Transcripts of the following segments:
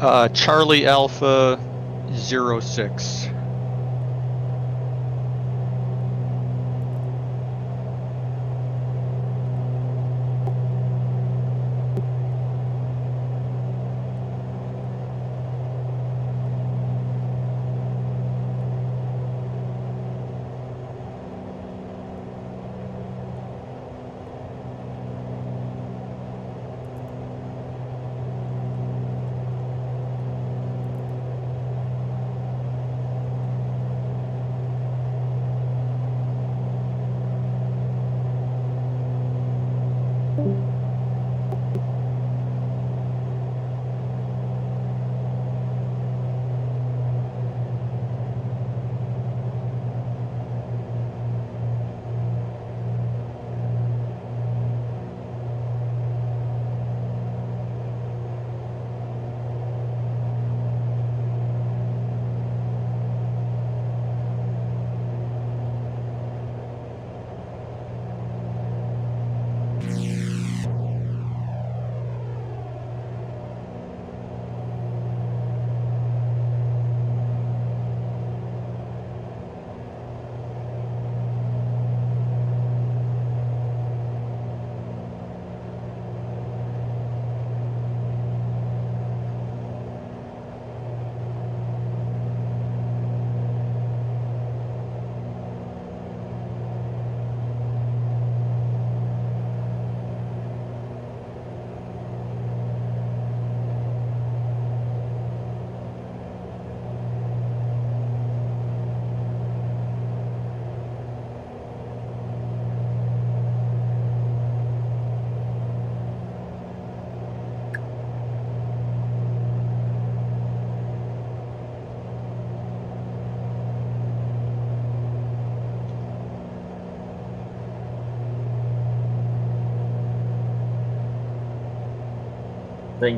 Charlie Alpha 06.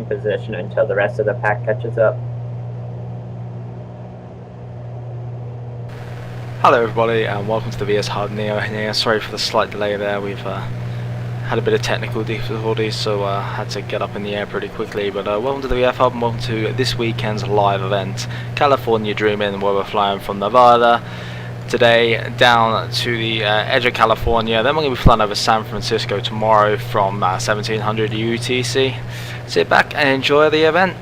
Position until the rest of the pack catches up. Hello everybody and welcome to the Vfhub Neo here. Sorry for the slight delay there, we've had a bit of technical difficulties, so had to get up in the air pretty quickly, but welcome to the Vfhub and welcome to this weekend's live event, California Dreamin', where we're flying from Nevada today down to the edge of California. Then we're going to be flying over San Francisco tomorrow from 1700 UTC. Sit back and enjoy the event.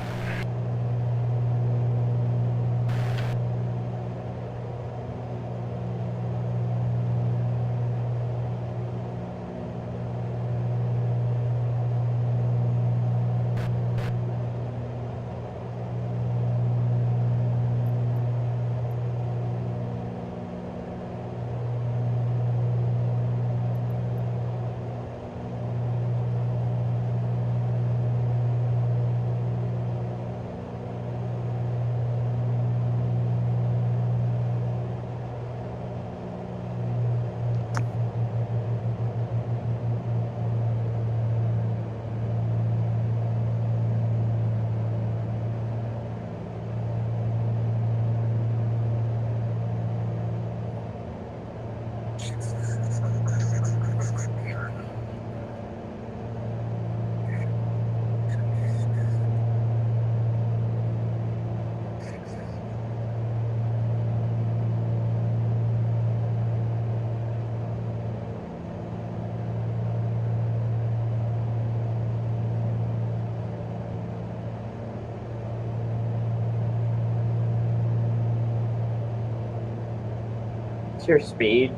What's your speed?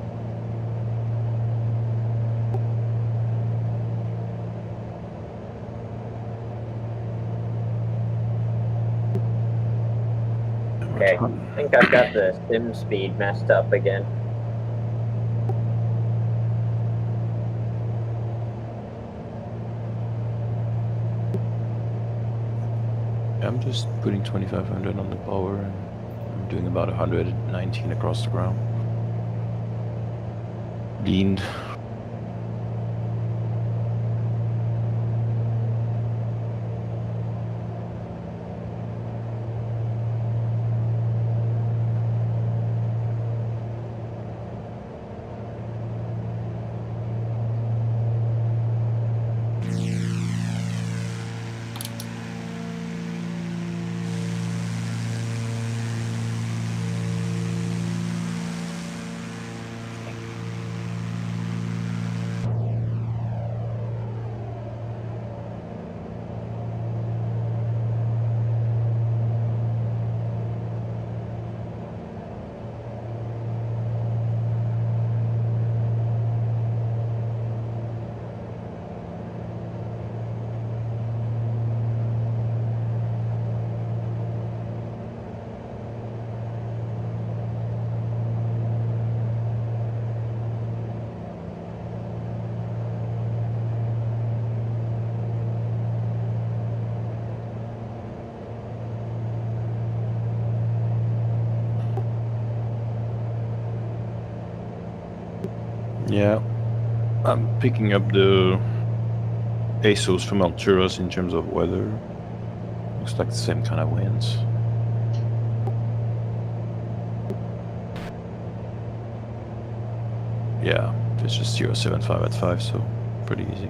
Okay, I think I've got the sim speed messed up again. I'm just putting 2500 on the power and I'm doing about 119 across the ground. Leaned. Yeah, I'm picking up the ASOS from Alturas in terms of weather. Looks like the same kind of winds. Yeah, it's just 075 at 5, so pretty easy.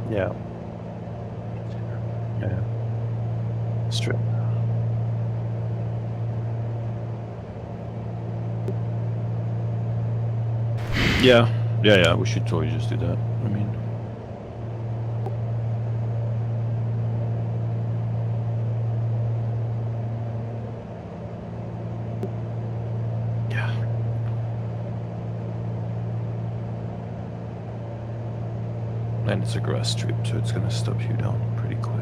Yeah. Yeah. Straight. Yeah, we should totally just do that. I mean, yeah. And it's a grass strip, so it's gonna stop you down pretty quick.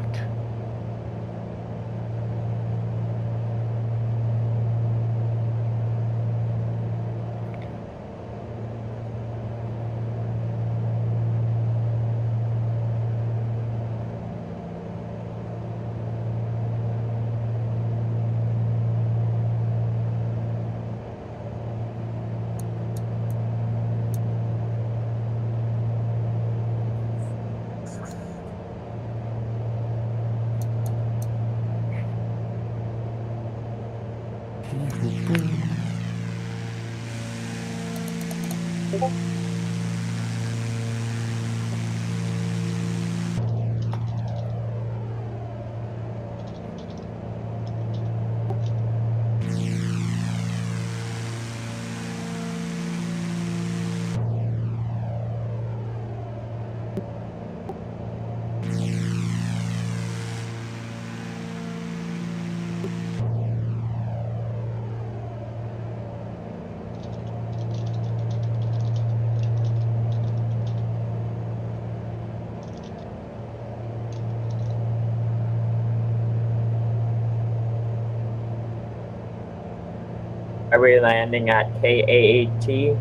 Are we landing at KAAT?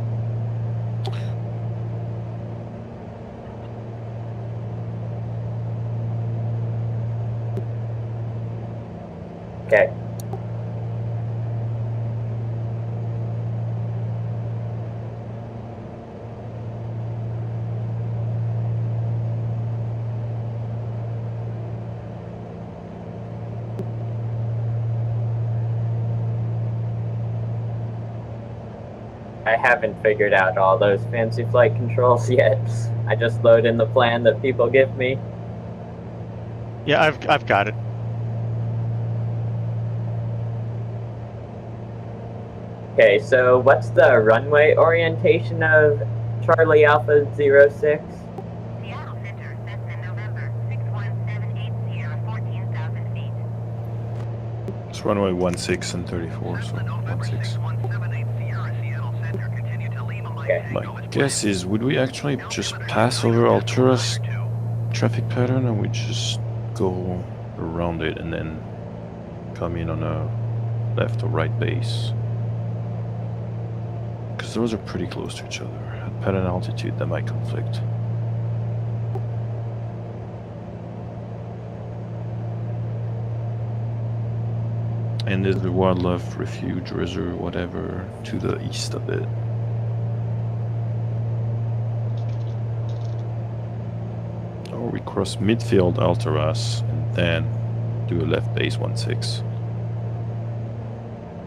Okay. I haven't figured out all those fancy flight controls yet. I just load in the plan that people give me. Yeah, I've got it. Okay, so what's the runway orientation of Charlie Alpha 06? Seattle Center, Cessna November, 61780, 14,000 feet. It's runway 16 and 34, so 16. Okay. My guess is, would we actually just pass over Altura's traffic pattern, and we just go around it and then come in on a left or right base? Because those are pretty close to each other. At pattern altitude, that might conflict. And there's the wildlife refuge reserve, whatever, to the east of it. Or we cross midfield Altaras and then do a left base 16.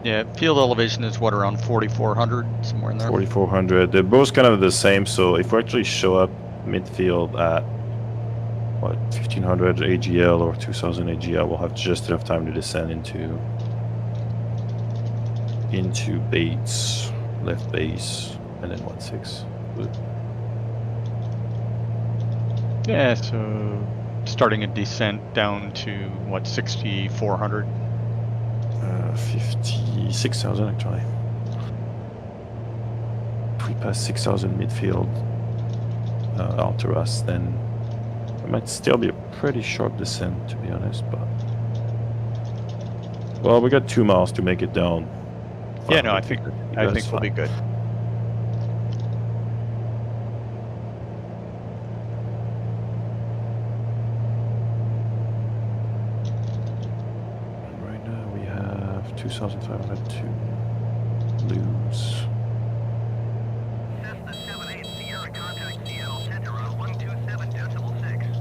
Yeah, field elevation is what, around 4,400, somewhere in there. 4,400. They're both kind of the same, so if we actually show up midfield at what 1,500 AGL or 2,000 AGL, we'll have just enough time to descend into Bates, left base, and then 16. Yeah, so starting a descent down to what, 6,400? 56,000 actually. If we pass 6,000 midfield Altaras, then it might still be a pretty sharp descent, to be honest. But well, we got 2 miles to make it down. Yeah, no, I think we'll be good. Right now we have 2,500 to lose. Cessna 78 Sierra, contact Seattle Center on 127.6.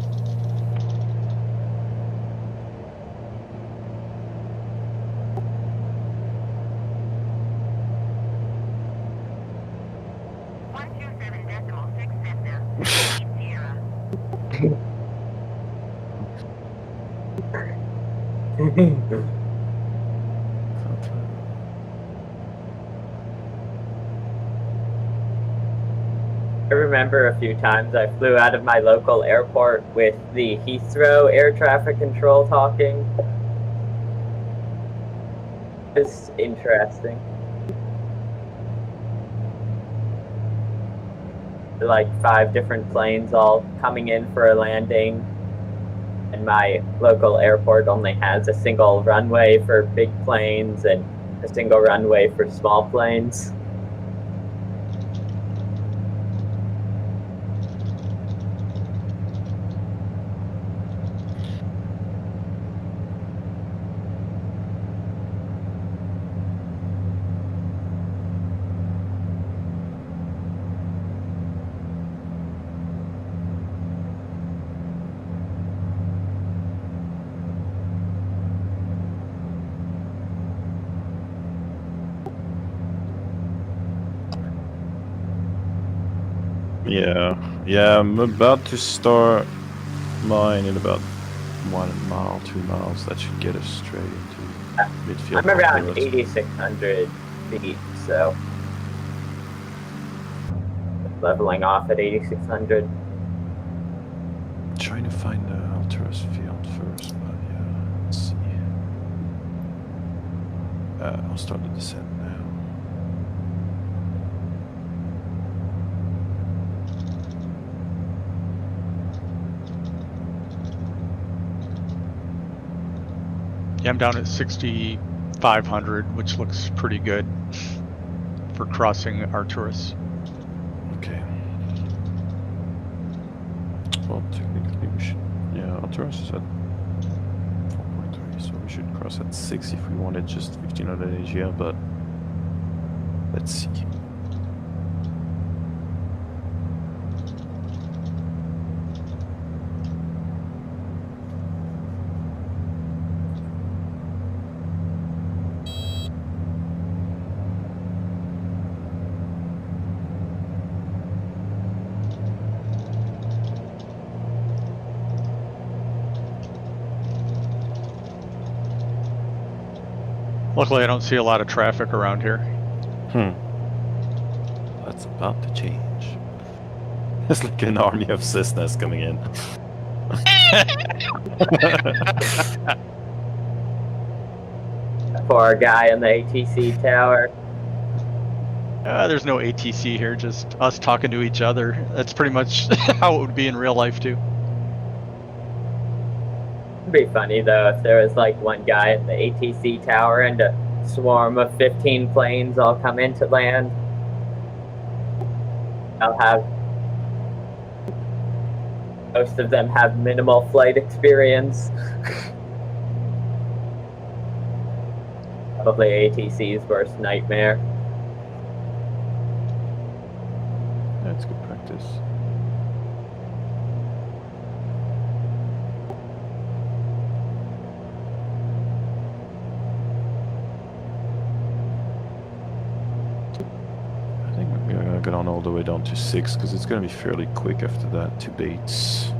Sierra. I remember a few times I flew out of my local airport with the Heathrow air traffic control talking. It's interesting. Like 5 different planes all coming in for a landing, and my local airport only has a single runway for big planes and a single runway for small planes. Yeah, I'm about to start mine in about 1 mile, 2 miles. That should get us straight into midfield. I'm around 8,600 feet, so leveling off at 8,600. Trying to find the Altaras field first, but yeah, let's see. I'll start the descent now. Yeah, I'm down at 6,500, which looks pretty good for crossing Arcturus. Okay. Well, technically we should. Yeah, Arcturus is at 4.3, so we should cross at 6 if we wanted just 1,500 AGL, but let's see. Luckily, I don't see a lot of traffic around here. That's about to change. It's like an army of Cessnas coming in. Poor guy in the ATC tower. There's no ATC here, just us talking to each other. That's pretty much how it would be in real life, too. It'd be funny though if there was like one guy in the ATC tower and a swarm of 15 planes all come in to land. Most of them have minimal flight experience. Probably ATC's worst nightmare. That's good practice. I think we're gonna get on all the way down to 6 because it's gonna be fairly quick after that. 2 baits.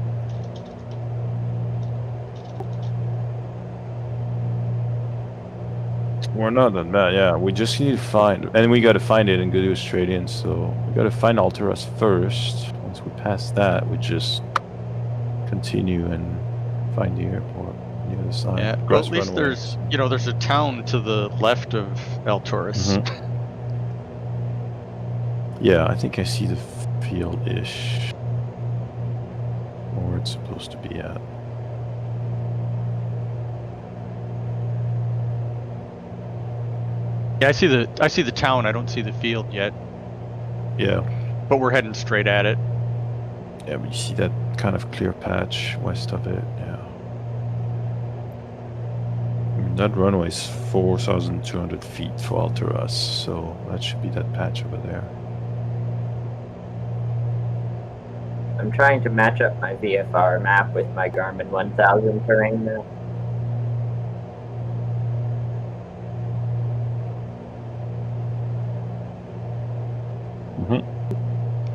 We're not that bad, yeah. We just need to find, and we gotta find it and go do it straight in. So we gotta find Alteras first. Once we pass that, we just continue and find the airport on the other side. Yeah, well, Cross at least runways. there's a town to the left of El Taurus. Yeah, I think I see the field-ish. Or where it's supposed to be at. Yeah, I see the town. I don't see the field yet, Yeah. but we're heading straight at it. Yeah, but you see that kind of clear patch west of it, yeah. I mean, that runway is 4,200 feet for Alteras, so that should be that patch over there. I'm trying to match up my VFR map with my Garmin 1000 terrain map.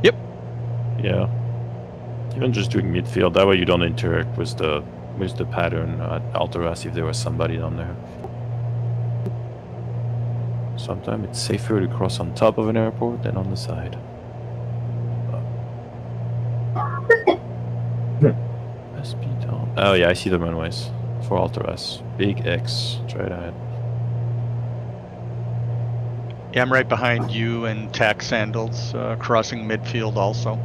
Yep. Yeah. Even just doing midfield, that way you don't interact with the pattern at Alteras if there was somebody down there. Sometimes it's safer to cross on top of an airport than on the side. SP down. Oh yeah, I see the runways for Alteras. Big X straight ahead. Yeah, I'm right behind you and Tack Sandals, crossing midfield also.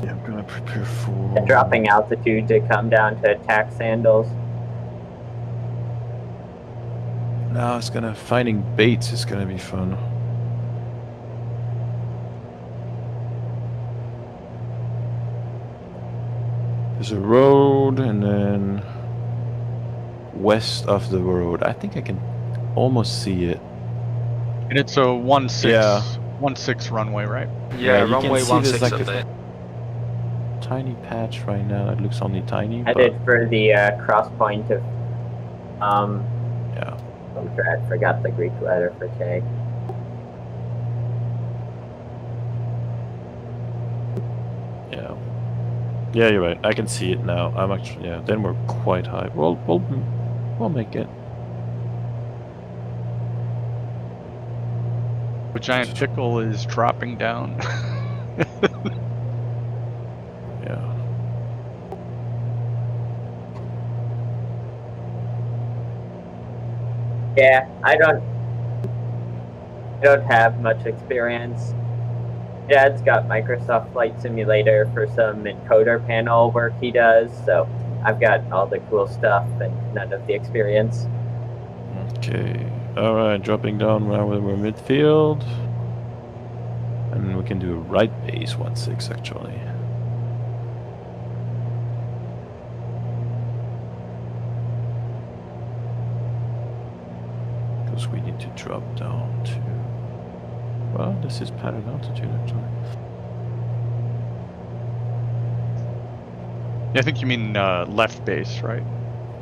Yeah, I'm gonna prepare for Dropping altitude to come down to attack Sandals. Now it's gonna finding baits is gonna be fun. There's a road and then west of the road. I think I can almost see it. And it's a 1-6, Yeah. 1-6 runway, right? Yeah, you can runway see there's 16 like a update. tiny patch right now that looks only tiny, but Headed for the cross point of yeah. oh crap, forgot the Greek letter for K. Yeah. Yeah, you're right. I can see it now. I'm actually, yeah, then we're quite high. We'll make it. The giant pickle is dropping down. Yeah. Yeah, I don't have much experience. Dad's got Microsoft Flight Simulator for some encoder panel work he does, so I've got all the cool stuff and none of the experience. Okay. Alright, dropping down now when we're midfield. And we can do a right base 1-6 actually. Because we need to drop down to... Well, this is pattern altitude actually. I think you mean left base, right?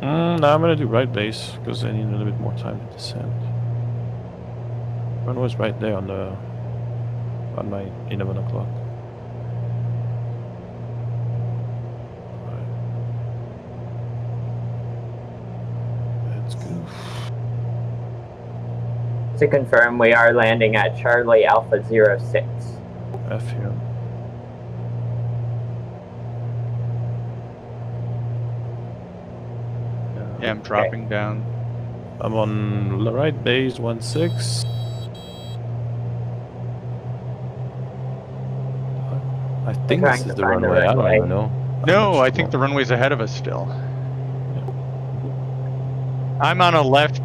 No, I'm gonna do right base because I need a little bit more time to descend. Runway's right there on my 11 o'clock. Right. Let's go. To confirm, we are landing at Charlie Alpha 06. F here. Yeah, I'm dropping down. I'm on the right base 1-6. I think trying this is to the find the runway. I don't runway. even know. I'm No, not I think the sure. runway's ahead of us still. I'm on a left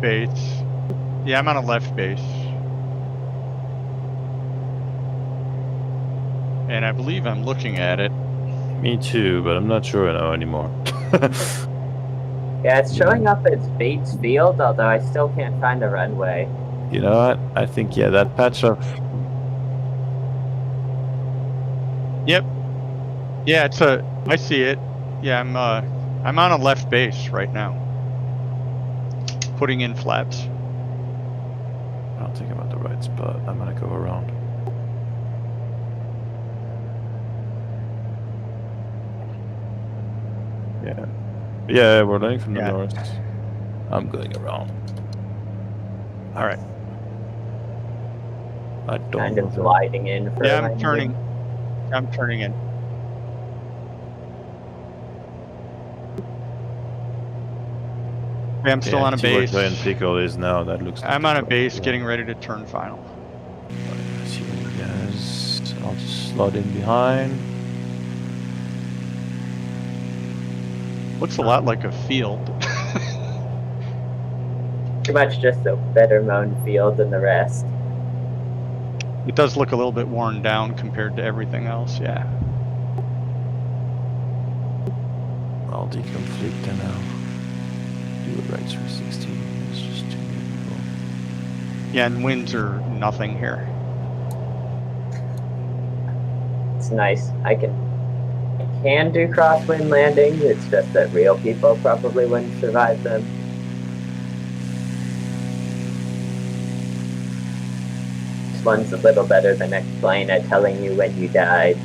base. Yeah, I'm on a left base. And I believe I'm looking at it. Me too, but I'm not sure now anymore. Yeah, it's showing up as Bates Field, although I still can't find the runway. You know what? I think, yeah, that patch of... Yep. Yeah, I see it. Yeah, I'm on a left base right now. Putting in flaps. I don't think I'm at the right spot. I'm gonna go around. Yeah. Yeah, we're landing from the Yeah. north. I'm going around. All right. I don't Kind know of the- gliding in for Yeah, a landing. I'm turning in. Okay, I'm still Yeah, on a see where base. Giant Pickle is now. That looks like I'm the on a correct base way. getting ready to turn final. I see where he is. I'll just slot in behind. Looks a lot like a field. Pretty much just a better mown field than the rest. It does look a little bit worn down compared to everything else, yeah. I'll deconflict and I'll do it right 360. It's just too many people. Yeah, and winds are nothing here. It's nice. I can do crosswind landings. It's just that real people probably wouldn't survive them. This one's a little better than X-Plane at telling you when you died.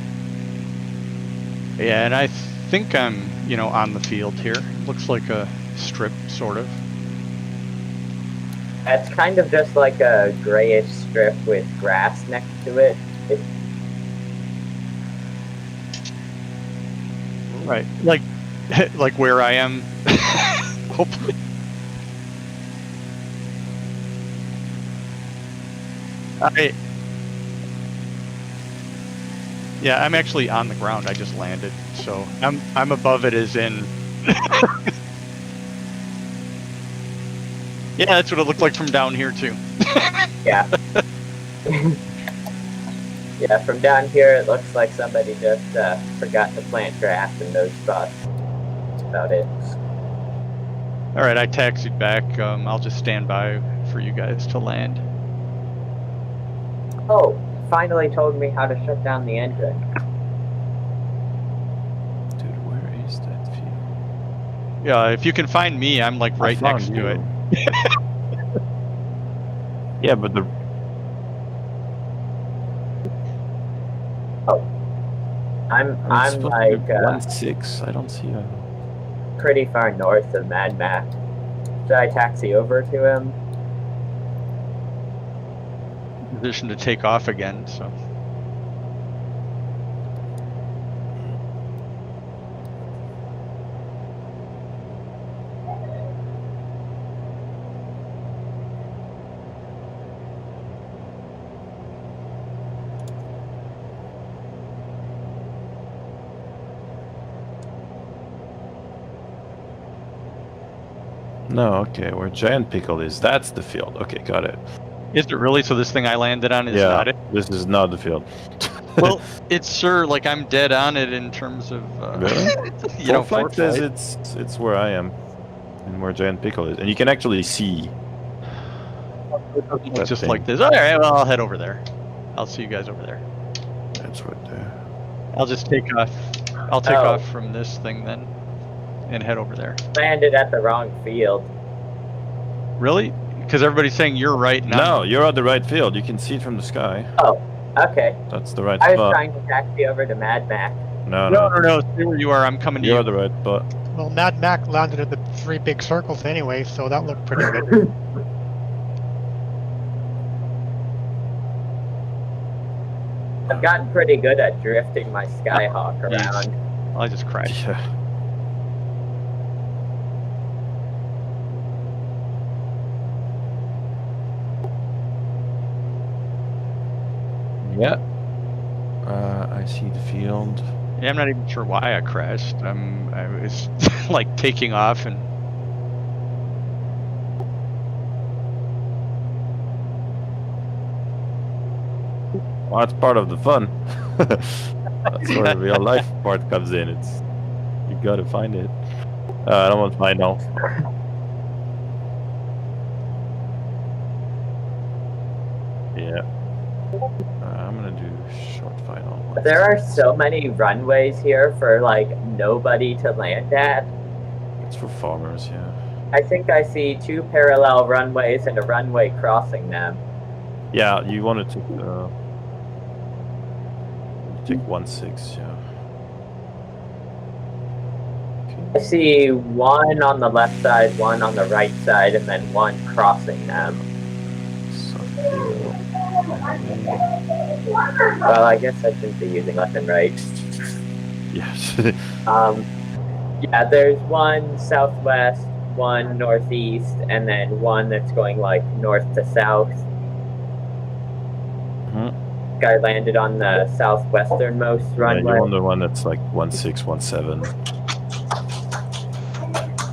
Yeah, and I think I'm, on the field here. Looks like a strip, sort of. It's kind of just like a grayish strip with grass next to it. Right. Like like where I am. Hopefully. Yeah, I'm actually on the ground. I just landed, so I'm above it as in. Yeah, that's what it looked like from down here too. Yeah. Yeah, from down here it looks like somebody just forgot to plant grass in those spots. That's about it. All right, I taxied back. I'll just stand by for you guys to land. Oh, finally told me how to shut down the engine. Dude, where is that field? Yeah, if you can find me, I'm like right next to it. Yeah, but the... I'm it's supposed to like be 1-6. I don't see a... pretty far north of Mad Max. Should I taxi over to him? Position to take off again, so. No, okay, where Giant Pickle is, that's the field. Okay, got it. Is it really? So this thing I landed on is Yeah, not it? this is not the field. Well, it's sure, like I'm dead on it in terms of, Really? flight says it's where I am, and where Giant Pickle is, and you can actually see. It's just thing. like this. All right, well, I'll head over there. I'll see you guys over there. That's right there. I'll just take off. I'll take Oh. off from this thing then, and head over there. Landed at the wrong field. Really? Because everybody's saying you're right now. No, you're at the right field. You can see it from the sky. Oh, okay. That's the right I was spot. trying to taxi over to Mad Max. No, No. Stay where you are. I'm coming to You're you. at the right spot. Well, Mad Mac landed at the 3 big circles anyway, so that looked pretty good. I've gotten pretty good at drifting my Skyhawk around. I just crashed. Yeah. Yeah. I see the field. Yeah, I'm not even sure why I crashed. I was like taking off and. Well, that's part of the fun. That's where the real life part comes in. It's you gotta find it. I don't want to find now. Yeah. I'm gonna do short final. There are so many runways here for like nobody to land at. It's for farmers, yeah. I think I see 2 parallel runways and a runway crossing them. Yeah, you want to take you take 1-6, yeah. I see 1 on the left side, 1 on the right side, and then 1 crossing them. Well, I guess I shouldn't be using left and right. Yes. Yeah, there's 1 southwest, 1 northeast, and then 1 that's going like north to south. Guy landed on the southwesternmost Yeah, runway. you want the one that's like 1-6, 1-7.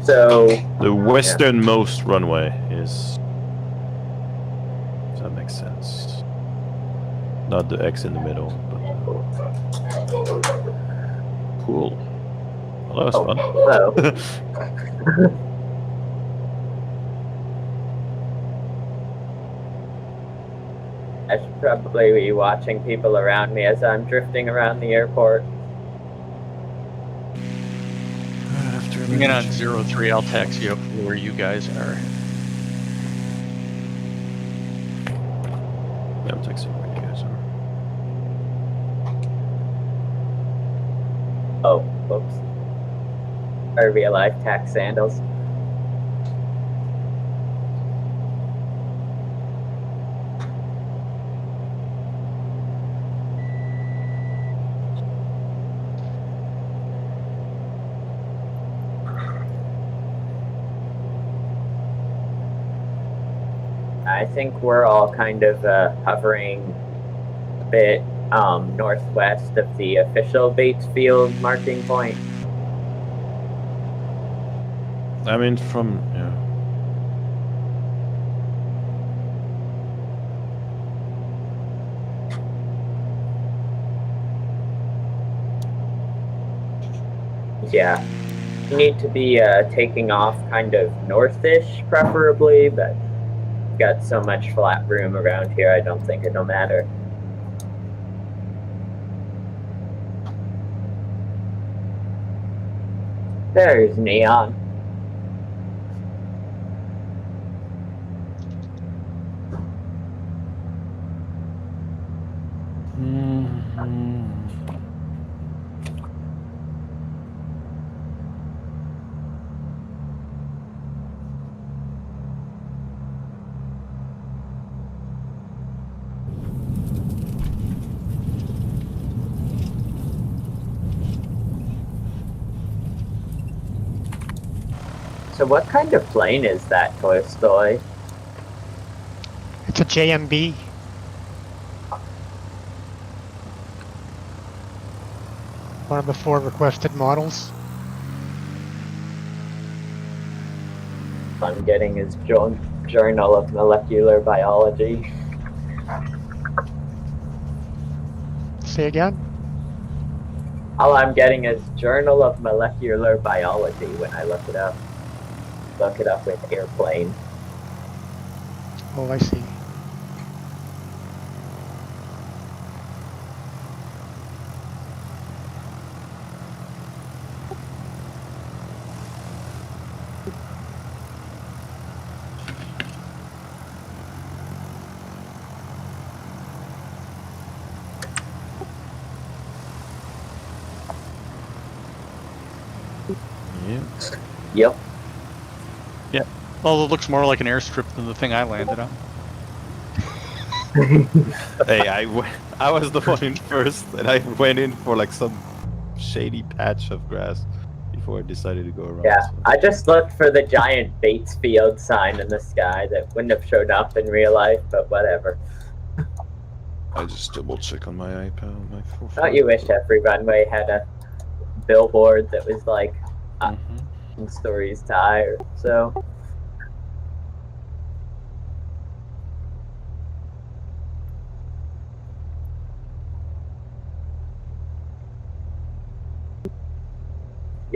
So The westernmost runway is. If that makes sense. Not the X in the middle, but. Cool. Well, that was fun. hello. I should probably be watching people around me as I'm drifting around the airport. Coming in on 03, I'll taxi you up where you guys are. Yeah, I'm texting where you guys are. Oh, whoops. Our real life tax sandals. I think we're all kind of hovering a bit northwest of the official Bates Field marking point. I mean, from. Yeah. Yeah. You need to be taking off kind of northish, preferably, but got so much flat room around here, I don't think it'll matter. There's Neon. So what kind of plane is that, Tolstoy? It's a JMB. One of the 4 requested models. I'm getting his Journal of Molecular Biology. Say again? All I'm getting is Journal of Molecular Biology when I look it up. Look it up with airplane. Oh, I see. Yeah. Yep. Well, it looks more like an airstrip than the thing I landed on. Hey, I was the one in first, and I went in for like some shady patch of grass before I decided to go around. Yeah, so. I just looked for the giant Bates Field sign in the sky that wouldn't have showed up in real life, but whatever. I just double check on my iPad. On my phone. Don't you wish every runway had a billboard that was like stories tire? So.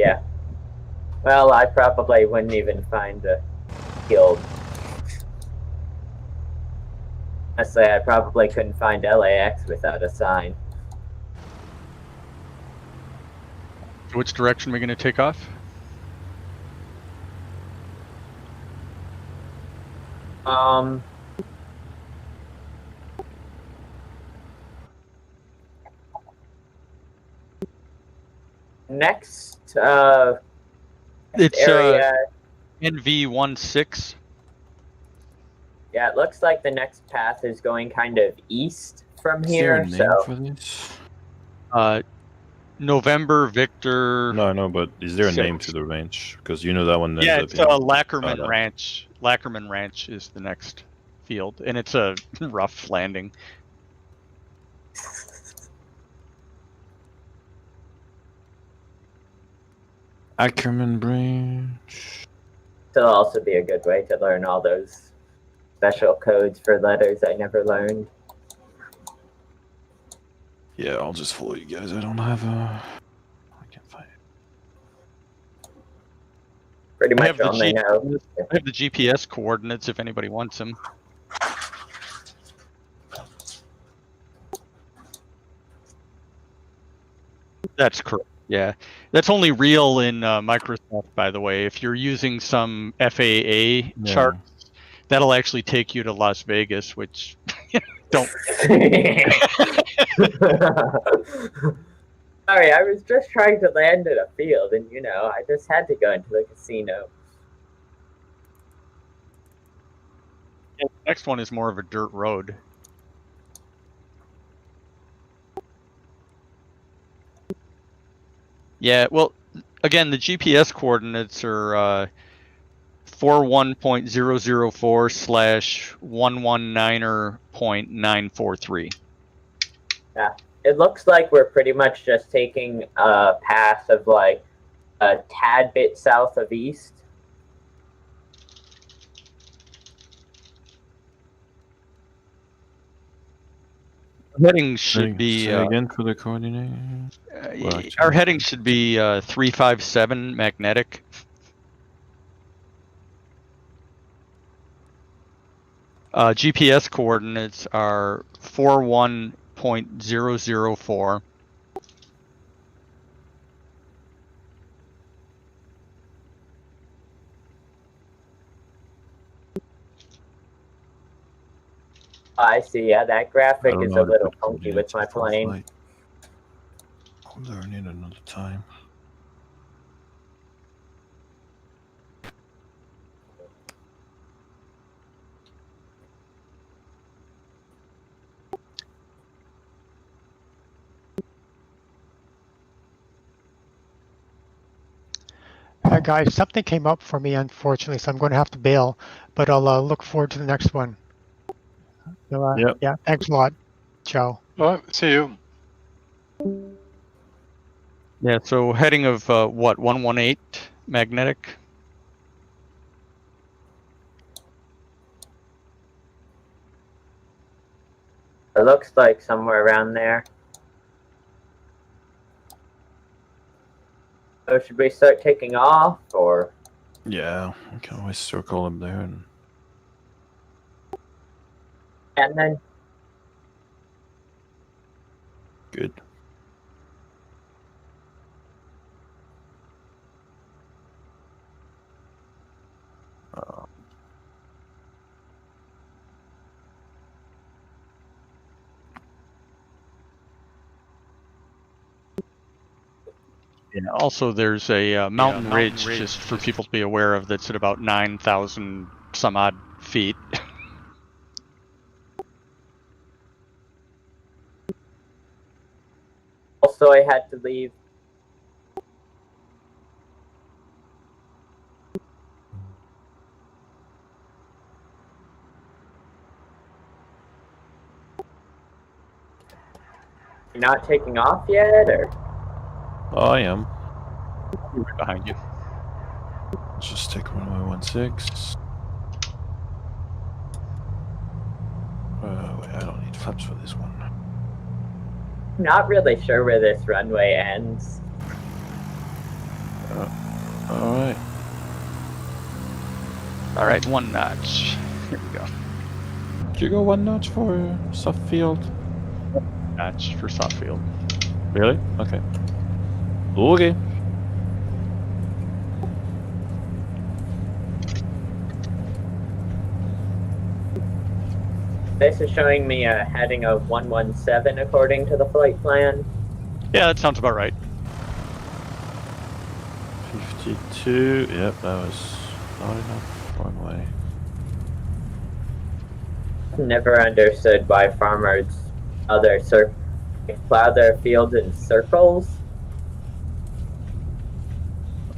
Yeah. Well, I probably wouldn't even find a field. Honestly, I probably couldn't find LAX without a sign. Which direction are we going to take off? Next, It's area. NV16. Yeah, it looks like the next path is going kind of east from Is there a here, name so for this? November Victor. No, I know, but is there a name Six. to the range? Because you know that one ends Yeah, up it's in Lackerman Nevada. Ranch. Lackerman Ranch is the next field, and it's a rough landing. Ackerman Branch. it'll also be a good way to learn all those special codes for letters I never learned. Yeah, I'll just follow you guys. I don't have a. I can't find it. Pretty I have much the only know. I have the GPS coordinates if anybody wants them. That's correct. Yeah, that's only real in Microsoft, by the way. If you're using some FAA chart, that'll actually take you to Las Vegas, which don't. Sorry, I was just trying to land in a field, and I just had to go into the casino. The next one is more of a dirt road. Yeah, well, again, the GPS coordinates are 41.004/119er.943. Yeah, it looks like we're pretty much just taking a path of like a tad bit south of east. Heading should be Say again for the coordinate. our heading should be 357 magnetic. GPS coordinates are 41.004. I see. Yeah, that graphic I don't is know a how to little put funky with coordinates my in full plane. flight. I'll learn it another time. Guys, something came up for me, unfortunately, so I'm going to have to bail, but I'll look forward to the next one. So, Yep. Yeah, thanks a lot. Ciao. All right, see you. Yeah, so heading of what, 118 magnetic? It looks like somewhere around there. So should we start taking off, or? Yeah, we can always circle up there And then good. Yeah, also there's a mountain ridge, just for people to be aware of, that's at about 9,000 some odd feet. also I had to leave. You're not taking off yet, or? Oh, I am. Right behind you. Let's just take runway 16. Wait, I don't need flaps for this one. I'm not really sure where this runway ends. Alright. All right, 1 notch. Here we go. Do you go 1 notch for soft field? Notch for soft field. Really? Okay. Okay. This is showing me a heading of 117 according to the flight plan. Yeah, that sounds about right. 52. Yep, that was not enough runway. Never understood why farmers plow their fields in circles.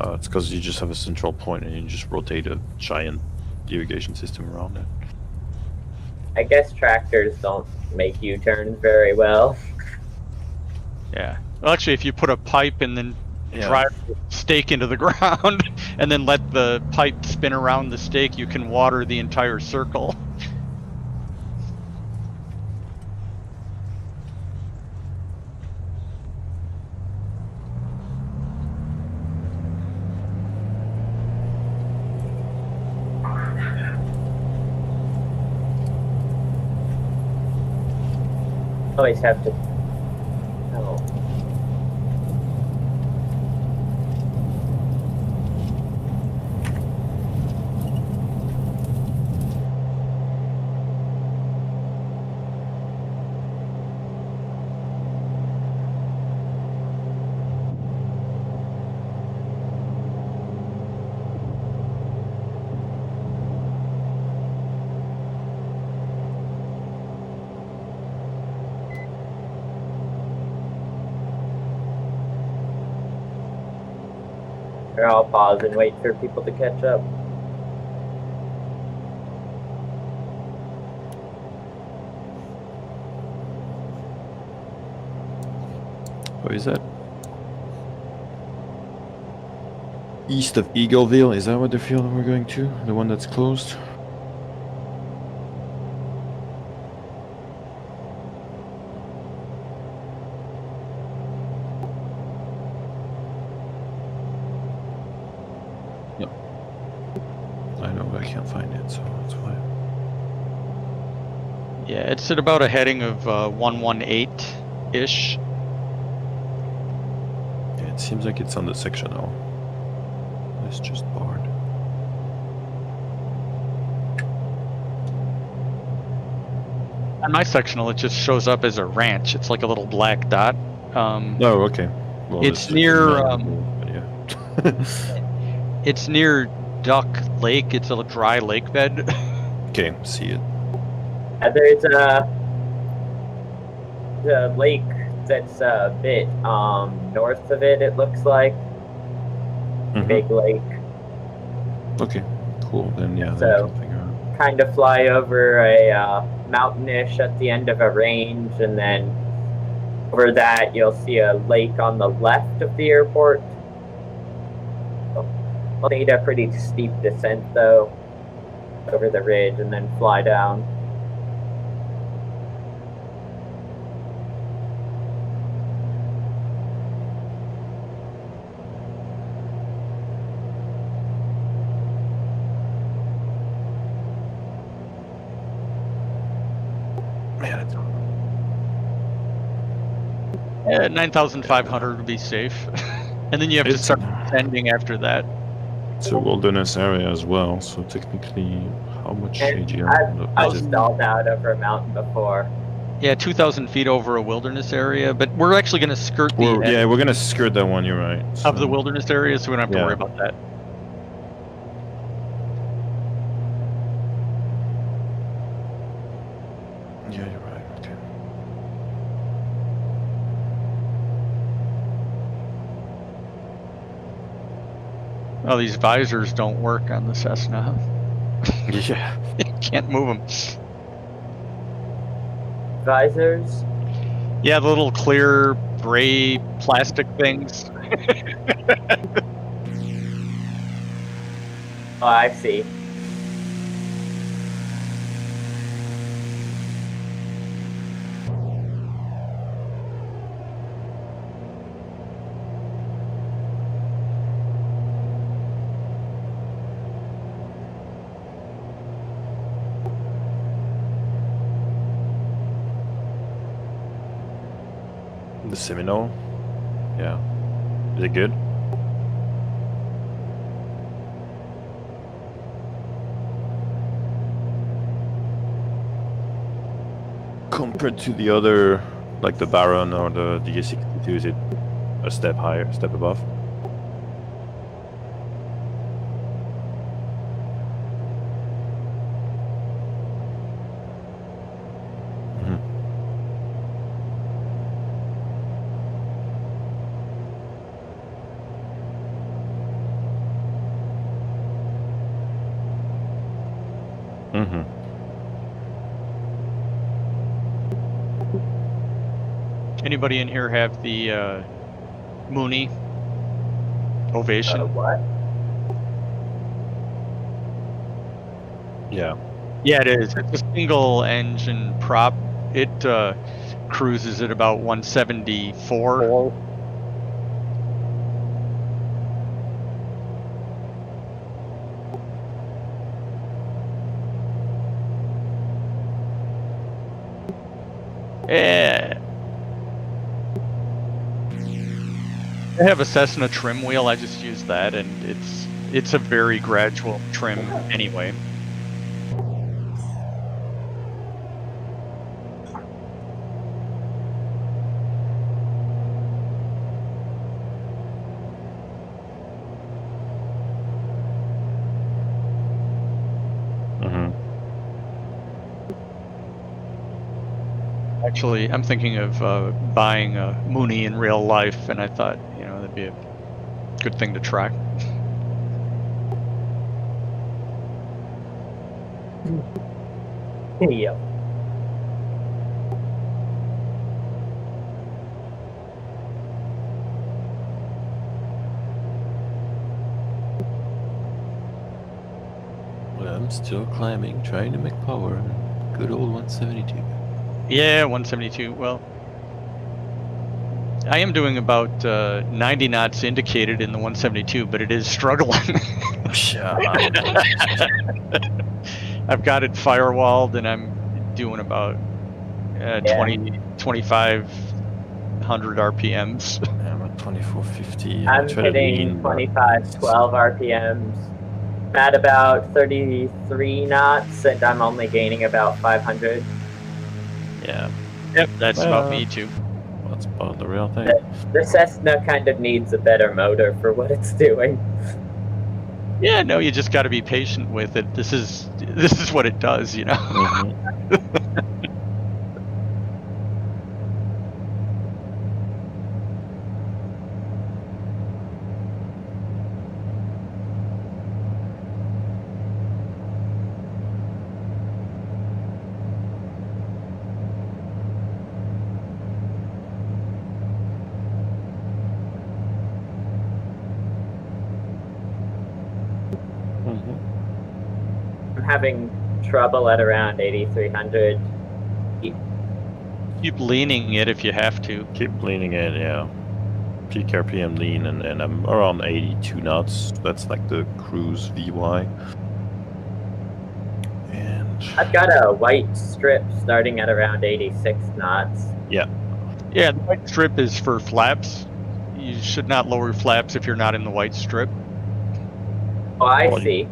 It's because you just have a central point and you just rotate a giant irrigation system around it. I guess tractors don't make U-turns very well. Yeah. Well, actually, if you put a pipe and then Yeah. drive the stake into the ground and then let the pipe spin around the stake, you can water the entire circle. Always have to. Oh. Or I'll pause and wait for people to catch up. What is that? East of Eagleville, is that what the field we're going to? The one that's closed? Yep. I know, but I can't find it, so that's why. Yeah, it's at about a heading of 118-ish. Yeah, it seems like it's on the sectional. It's just barred. On my sectional, it just shows up as a ranch. It's like a little black dot. Oh, okay. Well, It's that's near, yeah. It's near Duck Lake. It's a dry lake bed. Okay, see it. There's a lake that's a bit north of it. It looks like big lake. Okay, cool. Then yeah, So- then I can figure out. Kind of fly over a mountainish at the end of a range, and then over that you'll see a lake on the left of the airport. We'll need a pretty steep descent though over the ridge and then fly down. Man, it's 9,500 would be safe. And then you have to It's- start descending after that. It's a wilderness area as well, so technically, how much And AGL I've is it? stalled out over a mountain before. Yeah, 2,000 feet over a wilderness area, but we're actually going to skirt the edge Yeah, we're gonna skirt that one. You're right. of the so- wilderness area, so we don't have to Yeah. worry about that. Yeah, you're right. Okay. Oh, these visors don't work on the Cessna. Yeah. You can't move them. Visors? Yeah, the little clear gray plastic things. Oh, I see. The Seminole? Yeah. Is it good? Compared to the other, like the Baron or the DA62, is it a step higher, a step above? Mm-hmm. Anybody in here have the Mooney Ovation? What? Yeah. Yeah, it is. It's a single engine prop. It cruises at about 174. Yeah. I have a Cessna trim wheel. I just use that, and it's a very gradual trim anyway. Mm-hmm. Actually, I'm thinking of buying a Mooney in real life, and I thought, that'd be a good thing to try. Yep. Well, I'm still climbing, trying to make power. Good old 172. Yeah, 172. Well, I am doing about 90 knots indicated in the 172, but it is struggling. I've got it firewalled, and I'm doing about 2,500 RPMs. I'm at 2450. I'm hitting 2512 RPMs. At about 33 knots, and I'm only gaining about 500. Yeah. Yep, that's about me too. That's about the real thing. The Cessna kind of needs a better motor for what it's doing. Yeah, no, you just got to be patient with it. This is what it does, Mm-hmm. I'm having trouble at around 8,300. Keep leaning it if you have to. Keep leaning it, yeah. Peak RPM lean, and I'm around 82 knots. That's like the cruise VY. And I've got a white strip starting at around 86 knots. Yeah, the white strip is for flaps. You should not lower flaps if you're not in the white strip. Oh, I see.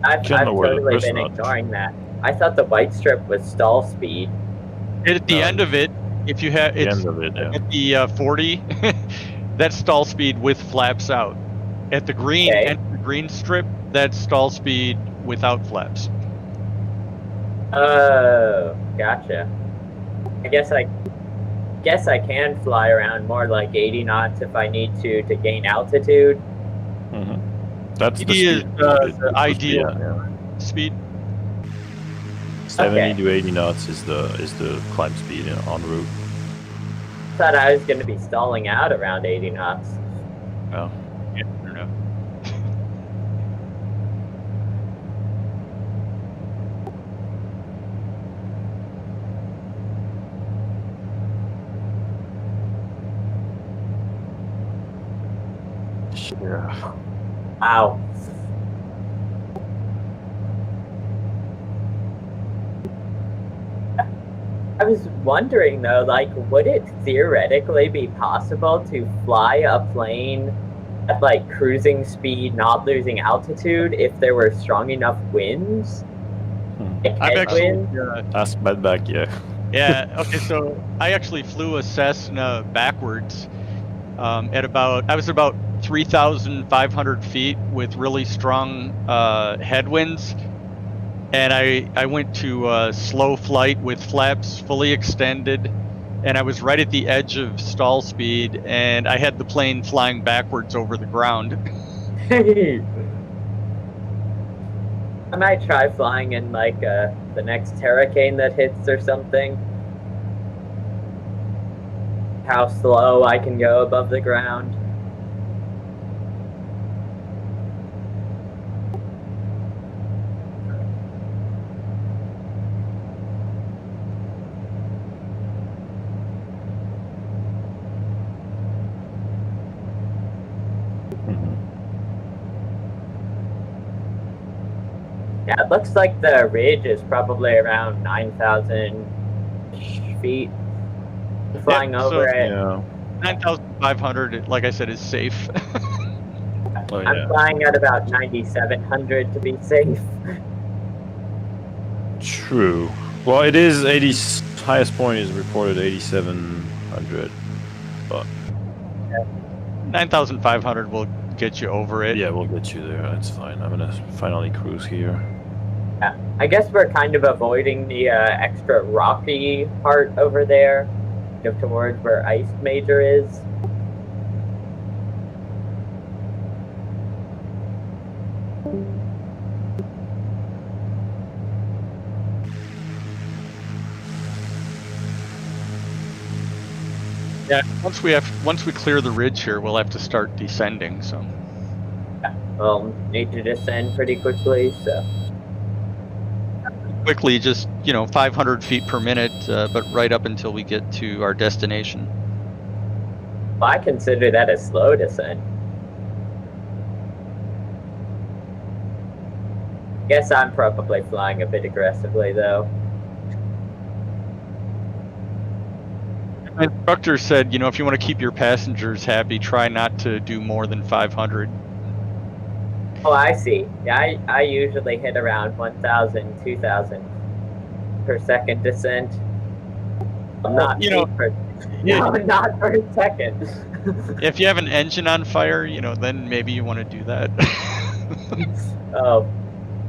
I've totally been nut. ignoring that. I thought the white strip was stall speed. At the end of it, if you have it's at the 40, that's stall speed with flaps out. At the green the green strip, that's stall speed without flaps. Oh, gotcha. I guess I can fly around more like 80 knots if I need to gain altitude. Mm-hmm. That's the speed. The ideal speed. 70 to 80 knots is the climb speed en route. Thought I was going to be stalling out around 80 knots. Oh. Yeah, I don't know. Yeah. Wow. I was wondering though, like, would it theoretically be possible to fly a plane at like cruising speed, not losing altitude, if there were strong enough winds? Like I've actually, headwind? Ask Badback, yeah. yeah, okay, so I actually flew a Cessna backwards I was about 3,500 feet with really strong headwinds. And I went to slow flight with flaps fully extended, and I was right at the edge of stall speed, and I had the plane flying backwards over the ground. I might try flying in like the next hurricane that hits or something. How slow I can go above the ground. Yeah, it looks like the ridge is probably around 9,000 feet. Flying over it. Yeah. 9,500, like I said, is safe. Oh, I'm yeah. flying at about 9,700 to be safe. True. Well, it is 80. Highest point is reported 8,700. But 9,500 will get you over it. yeah, we'll get you there. That's fine. I'm gonna finally cruise here. Yeah, I guess we're kind of avoiding the extra rocky part over there, towards where Ice Major is. Yeah, once we clear the ridge here, we'll have to start descending. So We'll need to descend pretty quickly, so. quickly, just 500 feet per minute, but right up until we get to our destination. Well, I consider that a slow descent. Guess I'm probably flying a bit aggressively, though. My instructor said, if you want to keep your passengers happy, try not to do more than 500. Oh, I see. Yeah, I usually hit around 1,000, 2,000 per second descent. I'm not not per second. If you have an engine on fire, then maybe you want to do that. Oh,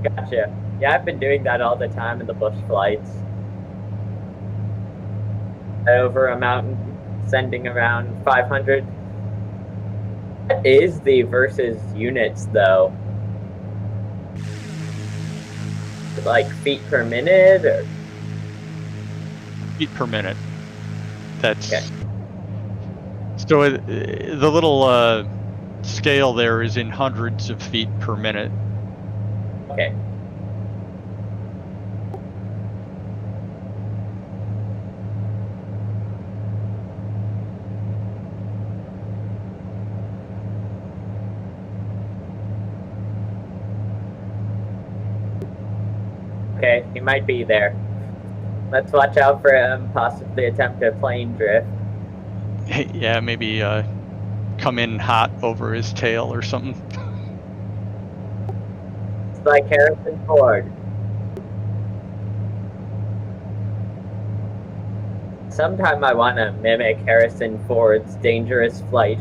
gotcha. Yeah, I've been doing that all the time in the bush flights. Over a mountain, sending around 500. What is the versus units, though? Like feet per minute, or Feet per minute. That's okay. So the little scale there is in hundreds of feet per minute. Okay. Okay, he might be there. Let's watch out for him possibly attempt a plane drift. Yeah, maybe come in hot over his tail or something. It's like Harrison Ford. Sometime I want to mimic Harrison Ford's dangerous flight.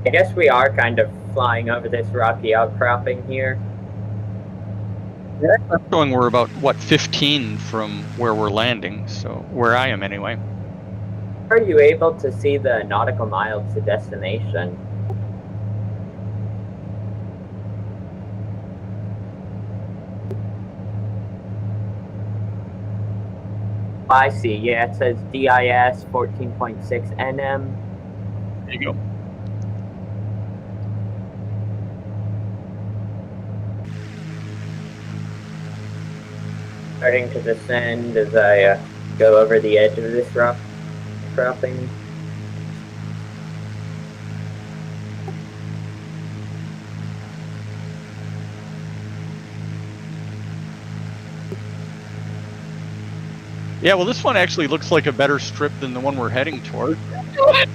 I guess we are kind of flying over this rocky outcropping here. I'm showing we're about 15 from where we're landing, so where I am anyway. Are you able to see the nautical miles to destination? I see. Yeah, it says DIS 14.6 NM. There you go. Starting to descend as I go over the edge of this rock cropping. Yeah, well, this one actually looks like a better strip than the one we're heading toward. I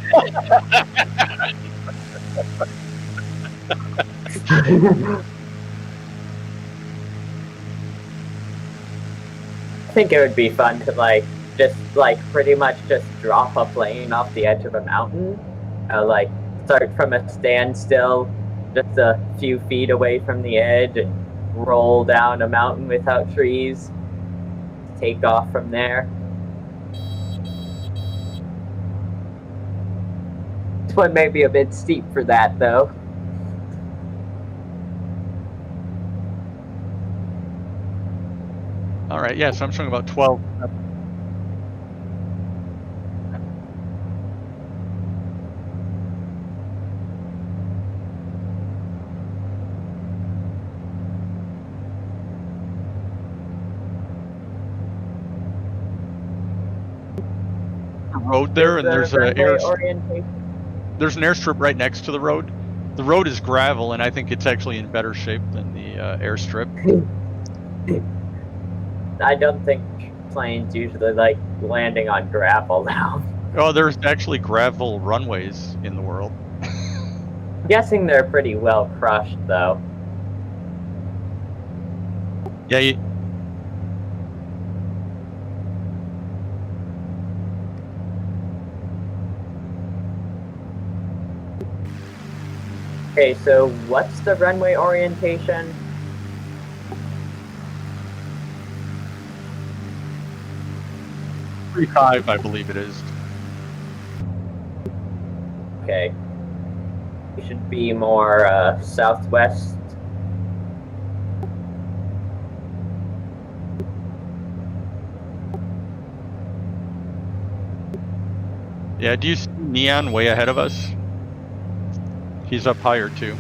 think it would be fun to pretty much just drop a plane off the edge of a mountain, start from a standstill just a few feet away from the edge and roll down a mountain without trees, take off from there. This one may be a bit steep for that though. All right, yeah, so I'm showing about 12. Road there, and there's an airstrip right next to the road. The road is gravel, and I think it's actually in better shape than the airstrip. I don't think planes usually like landing on gravel now. Oh, there's actually gravel runways in the world. I'm guessing they're pretty well crushed, though. Yeah. Okay, so what's the runway orientation? .35, I believe it is. Okay. We should be more southwest. Yeah, do you see Neon way ahead of us? He's up higher too.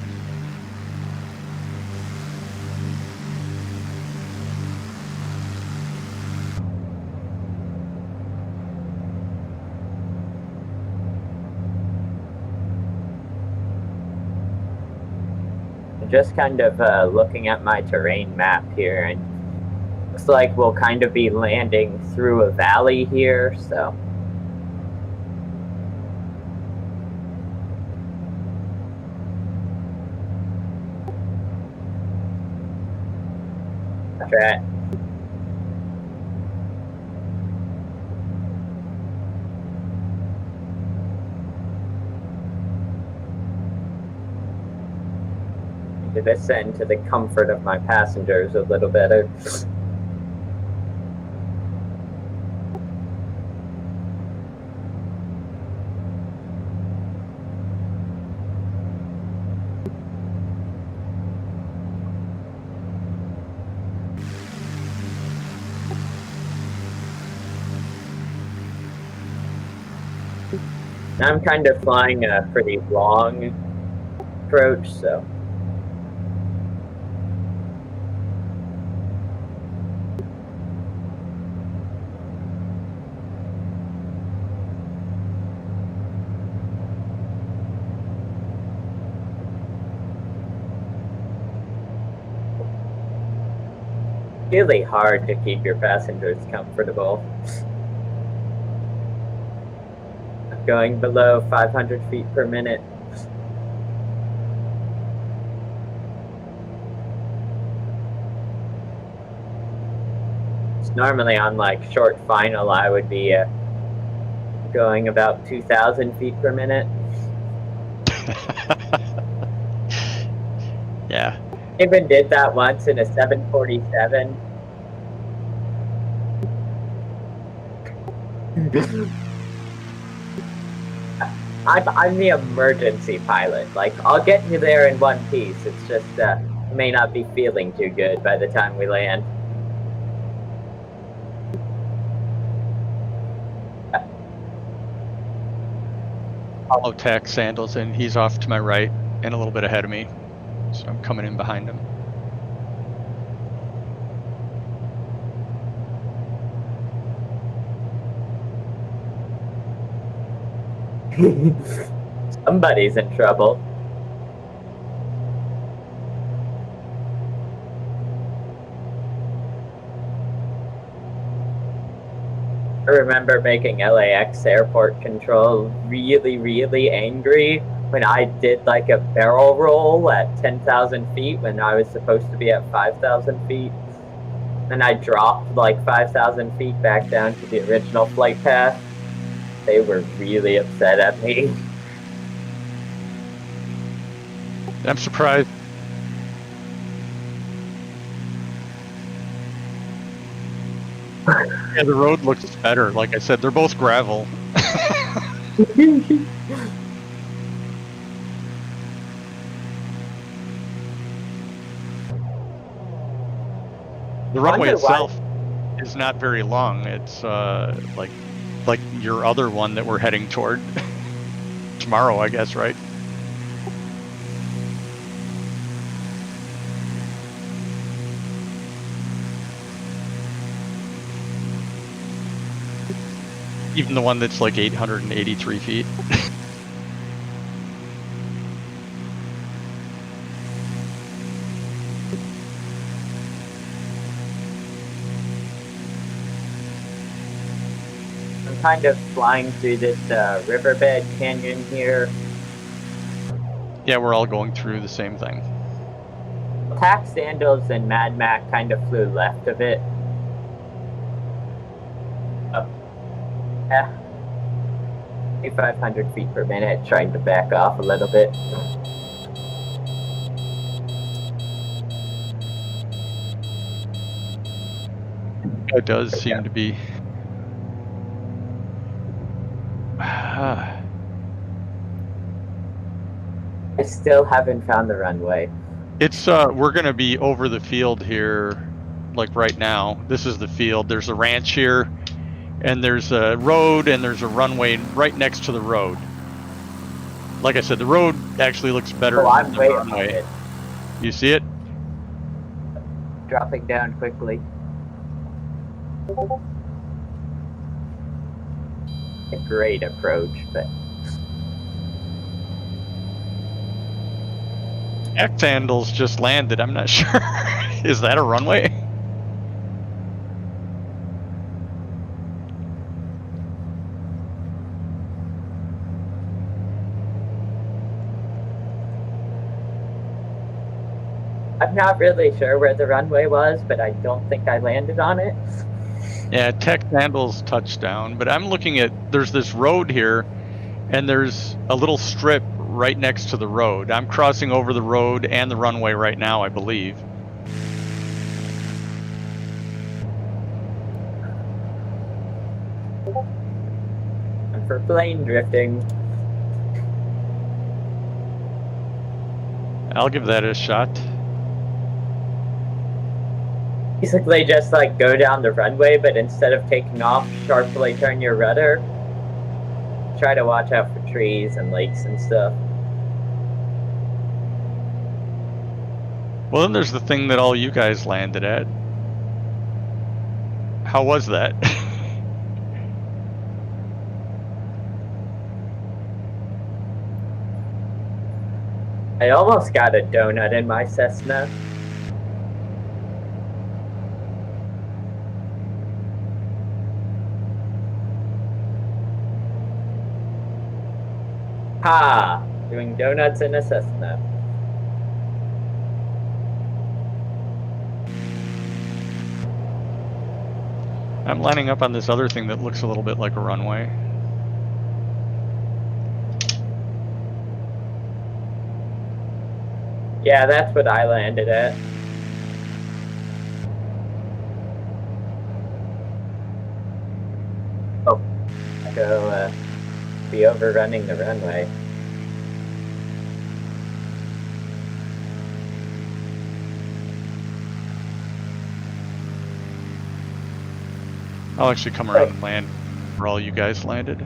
Just kind of looking at my terrain map here, and looks like we'll kind of be landing through a valley here, so. Right. To descend to the comfort of my passengers a little better. I'm kind of flying a pretty long approach, so. Really hard to keep your passengers comfortable. Going below 500 feet per minute. Normally on like short final I would be going about 2,000 feet per minute. Yeah. Even did that once in a 747. I'm the emergency pilot. Like, I'll get you there in one piece. It's just may not be feeling too good by the time we land. Hollow tack sandals, and he's off to my right and a little bit ahead of me. So I'm coming in behind him. Somebody's in trouble. I remember making LAX airport control really, really angry when I did like a barrel roll at 10,000 feet when I was supposed to be at 5,000 feet. And I dropped like 5,000 feet back down to the original flight path. They were really upset at me. I'm surprised. Yeah, the road looks better. Like I said, they're both gravel. The runway itself is not very long. It's like your other one that we're heading toward tomorrow, I guess, right? Even the one that's like 883 feet. I'm kind of flying through this riverbed canyon here. Yeah, we're all going through the same thing. Tax Sandals and Mad Mac kind of flew left of it. Yeah. 500 feet per minute, trying to back off a little bit. It does seem to be. I still haven't found the runway. It's we're gonna be over the field here, like right now. This is the field. There's a ranch here, and there's a road, and there's a runway right next to the road. Like I said, the road actually looks better than the runway. You see it? Dropping down quickly. A great approach, but X Sandals just landed. I'm not sure. Is that a runway? I'm not really sure where the runway was, but I don't think I landed on it. Yeah, Tech Sandals touchdown. But I'm looking at, there's this road here, and there's a little strip right next to the road. I'm crossing over the road and the runway right now, I believe. And for plane drifting, I'll give that a shot. basically just like go down the runway, but instead of taking off, sharply turn your rudder. Try to watch out for trees and lakes and stuff. Well, then there's the thing that all you guys landed at. How was that? I almost got a donut in my Cessna. Ha! Doing donuts in a Cessna. I'm lining up on this other thing that looks a little bit like a runway. Yeah, that's what I landed at. Oh, go be overrunning the runway. I'll actually come around and land where all you guys landed.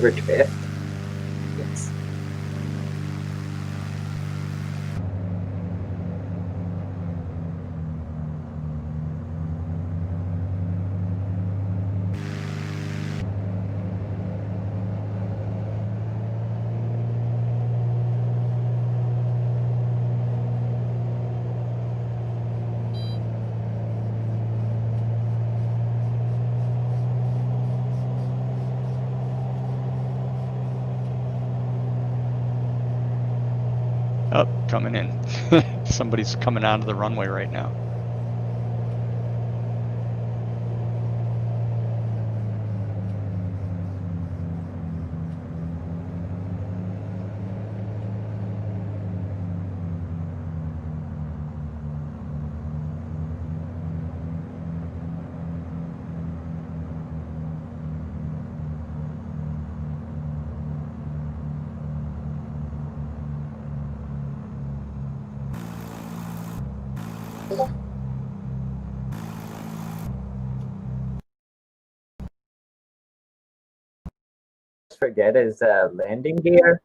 over drift. Yes. Oh, coming in. Somebody's coming onto the runway right now. Forget his landing gear.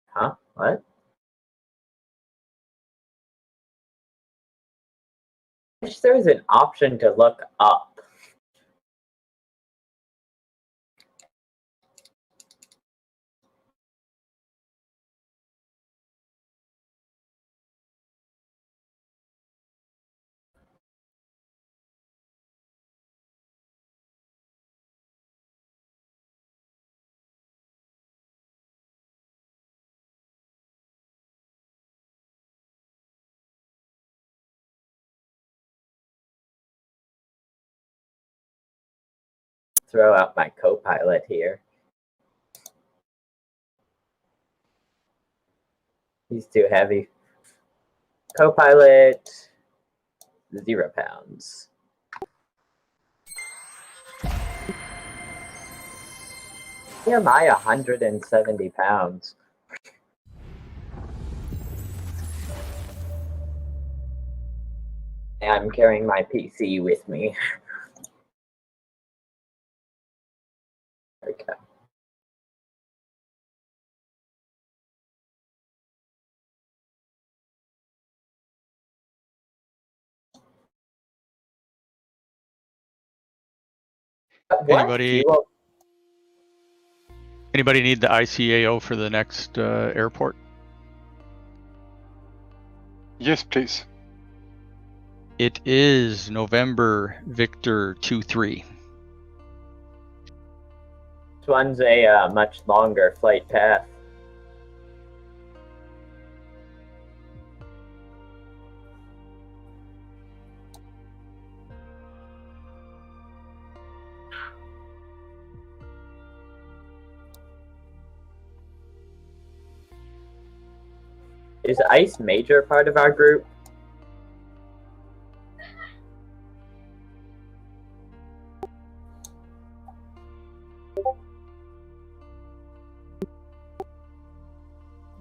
Huh? What? I wish there was an option to look up. Throw out my co-pilot here. He's too heavy. Co-pilot, 0 pounds. Why am I 170 pounds? I'm carrying my PC with me. There we go. Anybody need the ICAO for the next airport? Yes, please. It is November Victor 23. This one's a much longer flight path. Is Ice Major part of our group?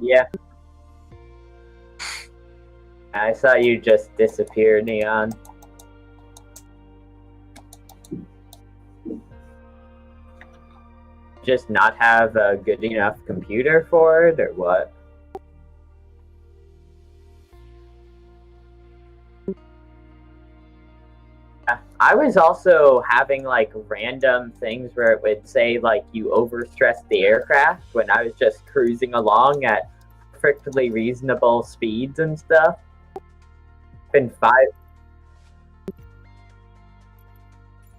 Yeah. I saw you just disappear, Neon. Just not have a good enough computer for it, or what? I was also having like random things where it would say like you overstressed the aircraft when I was just cruising along at perfectly reasonable speeds and stuff. Been 5.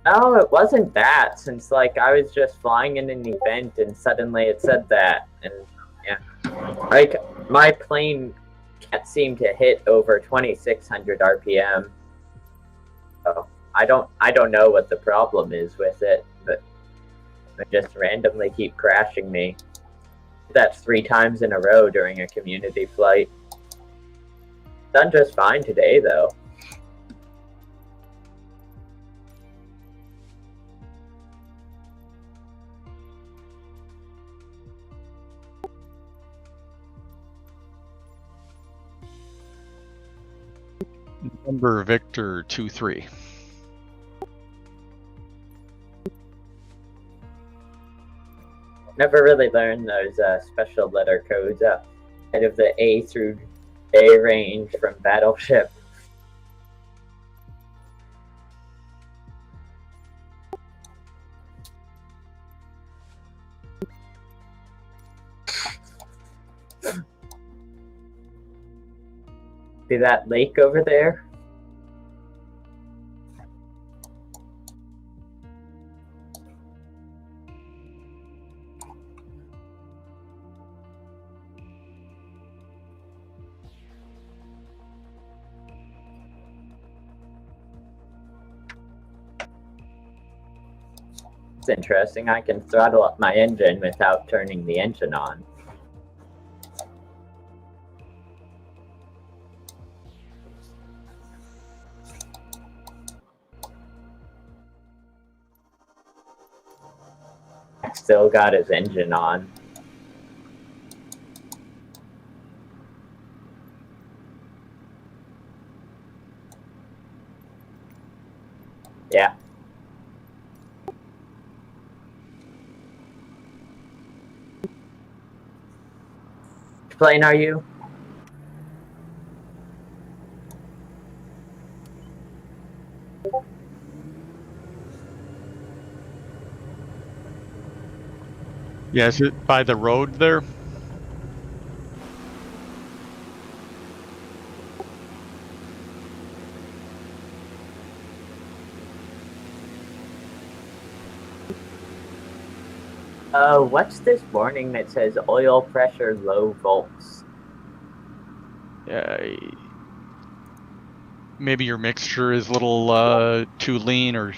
No, it wasn't that, since like I was just flying in an event and suddenly it said that, and yeah, like my plane can't seem to hit over 2600 RPM. So I don't know what the problem is with it, but it just randomly keep crashing me. That's 3 times in a row during a community flight. Done just fine today though. Number Victor 23. Never really learned those special letter codes out of the A through A range from Battleship. See that lake over there? It's interesting. I can throttle up my engine without turning the engine on. Still got his engine on. Yeah. Which plane are you? Yeah, is it by the road there? What's this warning that says oil pressure low volts? Yeah. Maybe your mixture is a little too lean or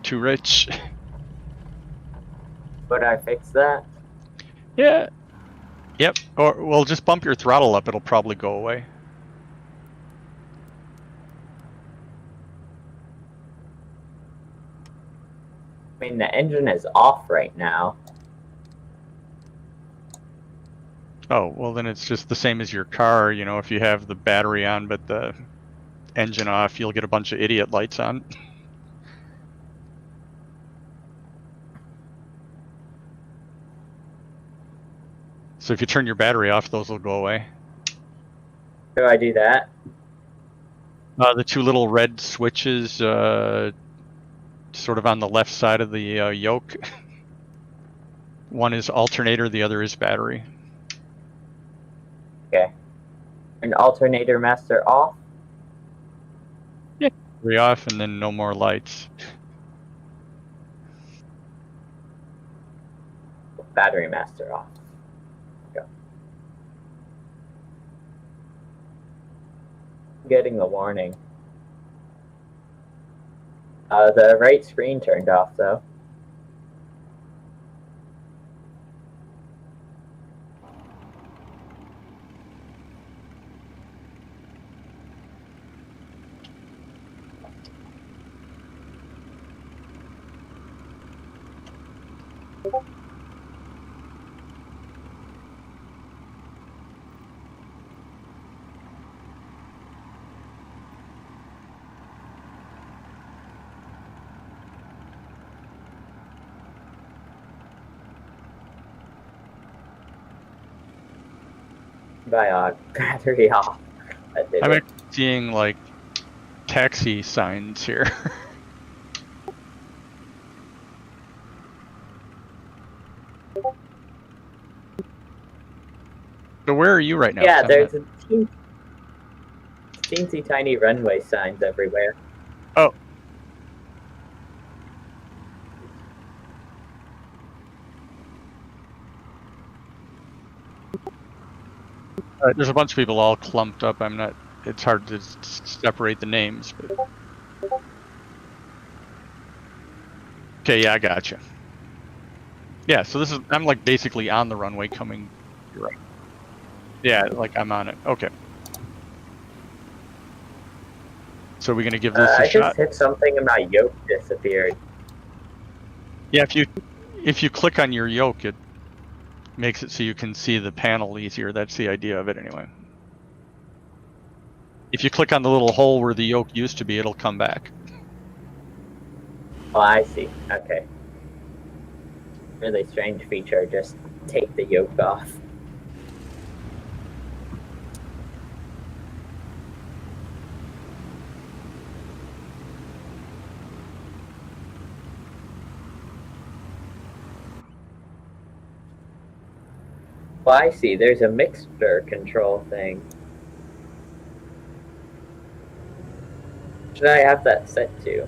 too rich. Would I fix that? Yeah. Yep. Or well, just bump your throttle up. It'll probably go away. I mean, the engine is off right now. Oh, well then it's just the same as your car. You know, if you have the battery on but the engine off, you'll get a bunch of idiot lights on. So if you turn your battery off, those will go away. Do I do that? The two little red switches, sort of on the left side of the yoke. One is alternator, the other is battery. Okay. And alternator master off? Yeah. Battery off and then no more lights. Battery master off. Go. Getting the warning. The right screen turned off though. By battery off. I'm actually seeing like taxi signs here. So where are you right now? Yeah, there's a teensy tiny runway signs everywhere. Oh. There's a bunch of people all clumped up. I'm not. It's hard to separate the names. But... Okay, yeah, I gotcha. Yeah, so this is. I'm like basically on the runway coming. Right. Yeah, like I'm on it. Okay. So we're gonna give this a shot. I just hit something and my yoke disappeared. Yeah, if you click on your yoke, it makes it so you can see the panel easier. That's the idea of it, anyway. If you click on the little hole where the yoke used to be, it'll come back. Oh, I see. Okay. Really strange feature. Just take the yoke off. Well, I see. There's a mixture control thing. Should I have that set to?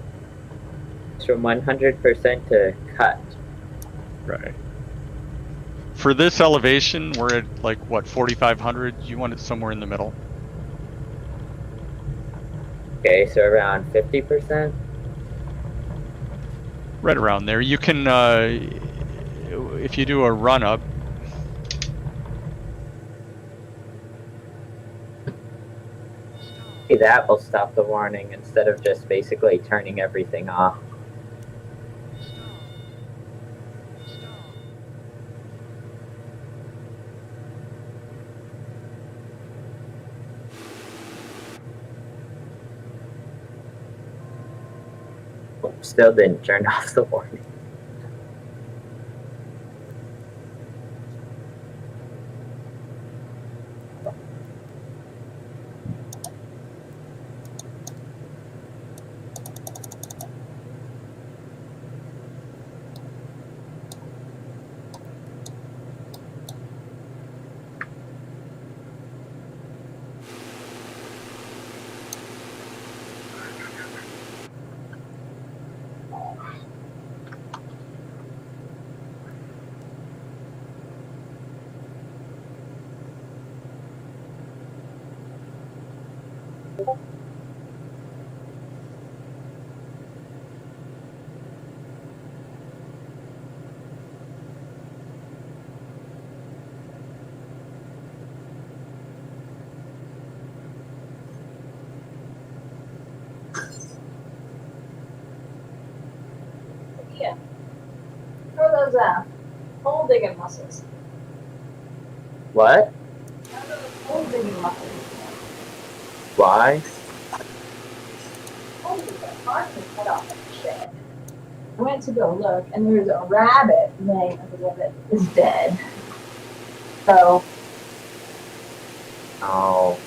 It's from 100% to cut. Right. For this elevation, we're at like what 4,500. You want it somewhere in the middle. Okay, so around 50%. Right around there. You can, if you do a run up. Maybe that will stop the warning instead of just basically turning everything off. Still didn't turn off the warning. Yeah. Throw those hole digging muscles. What? Throw those hole digging muscles. Why? Holy, the heart was cut off that shit. I went to go look, and there's a rabbit laying under it is dead. So Oh.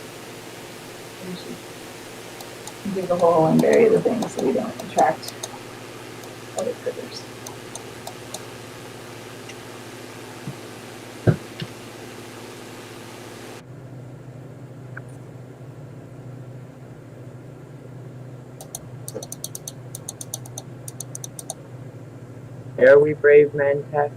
we should dig a hole and bury the things so we don't attract other critters. Are we brave men, Tech?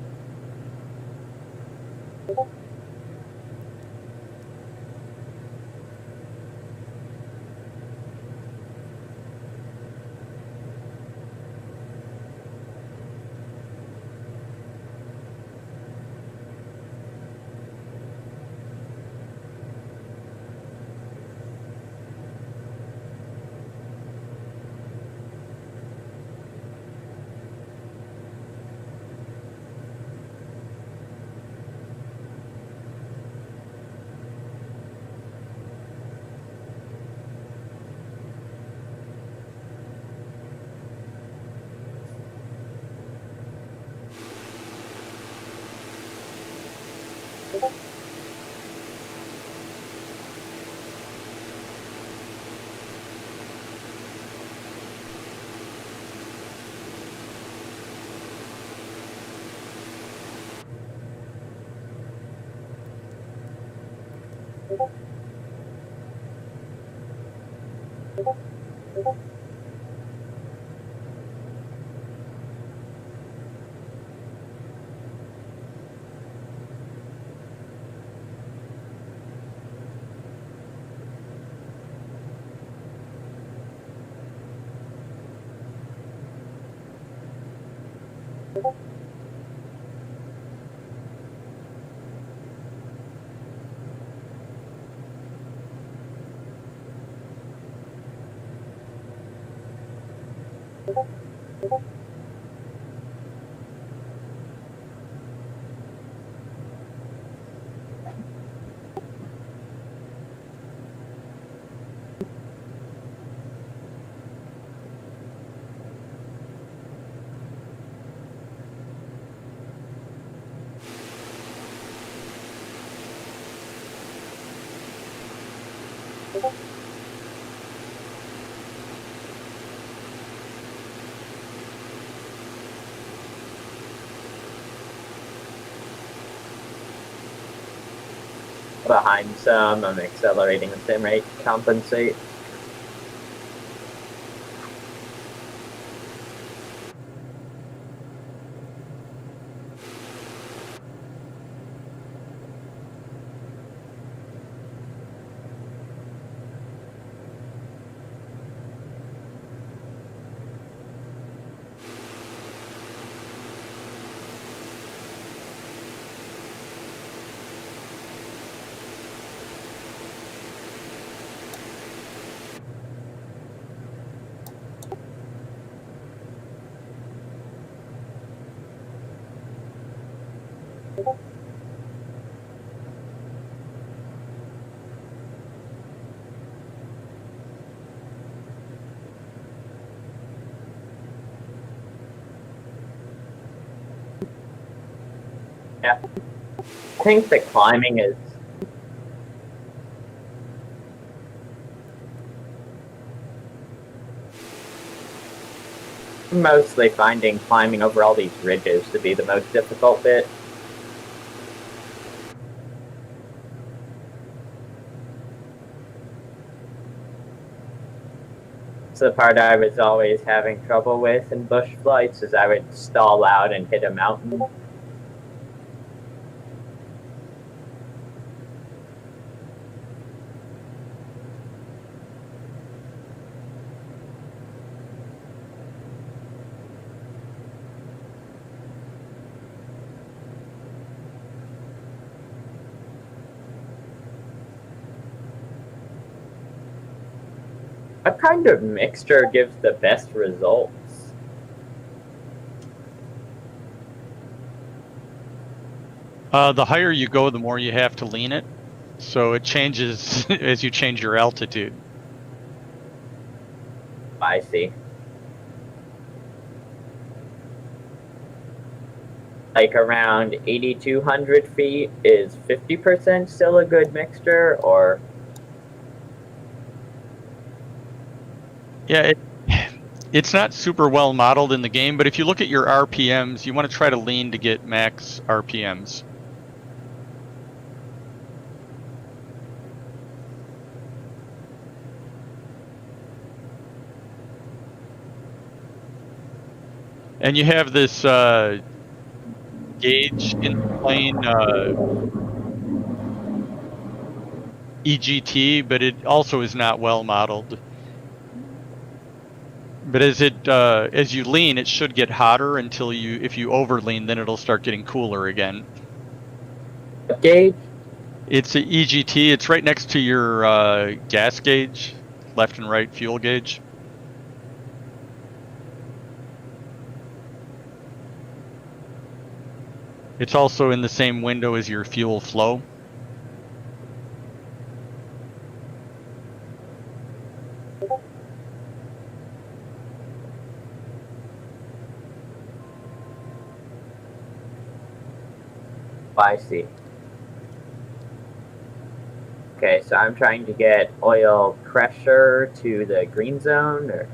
Behind some, I'm accelerating the sim rate to compensate. Yeah. I think the climbing is mostly finding climbing over all these ridges to be the most difficult bit. It's the part I was always having trouble with in bush flights, is I would stall out and hit a mountain. What kind of mixture gives the best results? The higher you go, the more you have to lean it. So it changes as you change your altitude. I see. Like around 8,200 feet, is 50% still a good mixture, or? Yeah, it's not super well modeled in the game, but if you look at your RPMs, you want to try to lean to get max RPMs. And you have this gauge in the plane, EGT, but it also is not well modeled. But as you lean, it should get hotter until if you over lean, then it'll start getting cooler again. What gauge? It's a EGT. It's right next to your gas gauge, left and right fuel gauge. It's also in the same window as your fuel flow. I see. Okay, so I'm trying to get oil pressure to the green zone, or?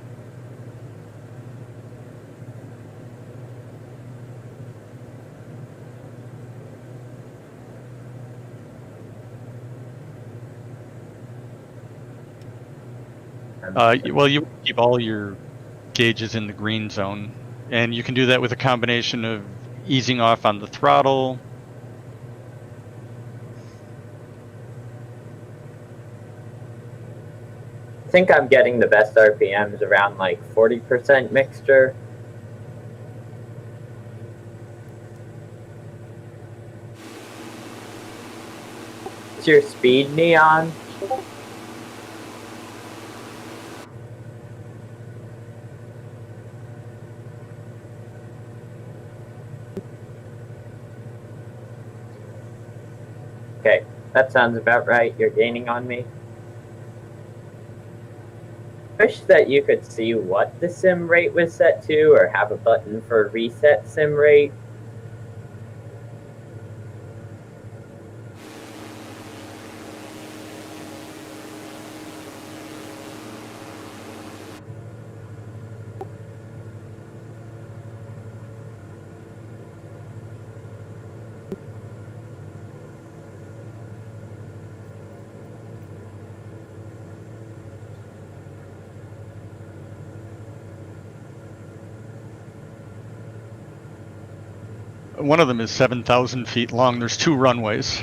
Well, you keep all your gauges in the green zone, and you can do that with a combination of easing off on the throttle. I think I'm getting the best RPMs around like 40% mixture. What's your speed, Neon? Okay, that sounds about right. You're gaining on me. Wish that you could see what the sim rate was set to, or have a button for reset sim rate. one of them is 7,000 feet long. There's 2 runways.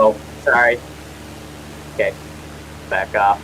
Oh, sorry. Okay, back off.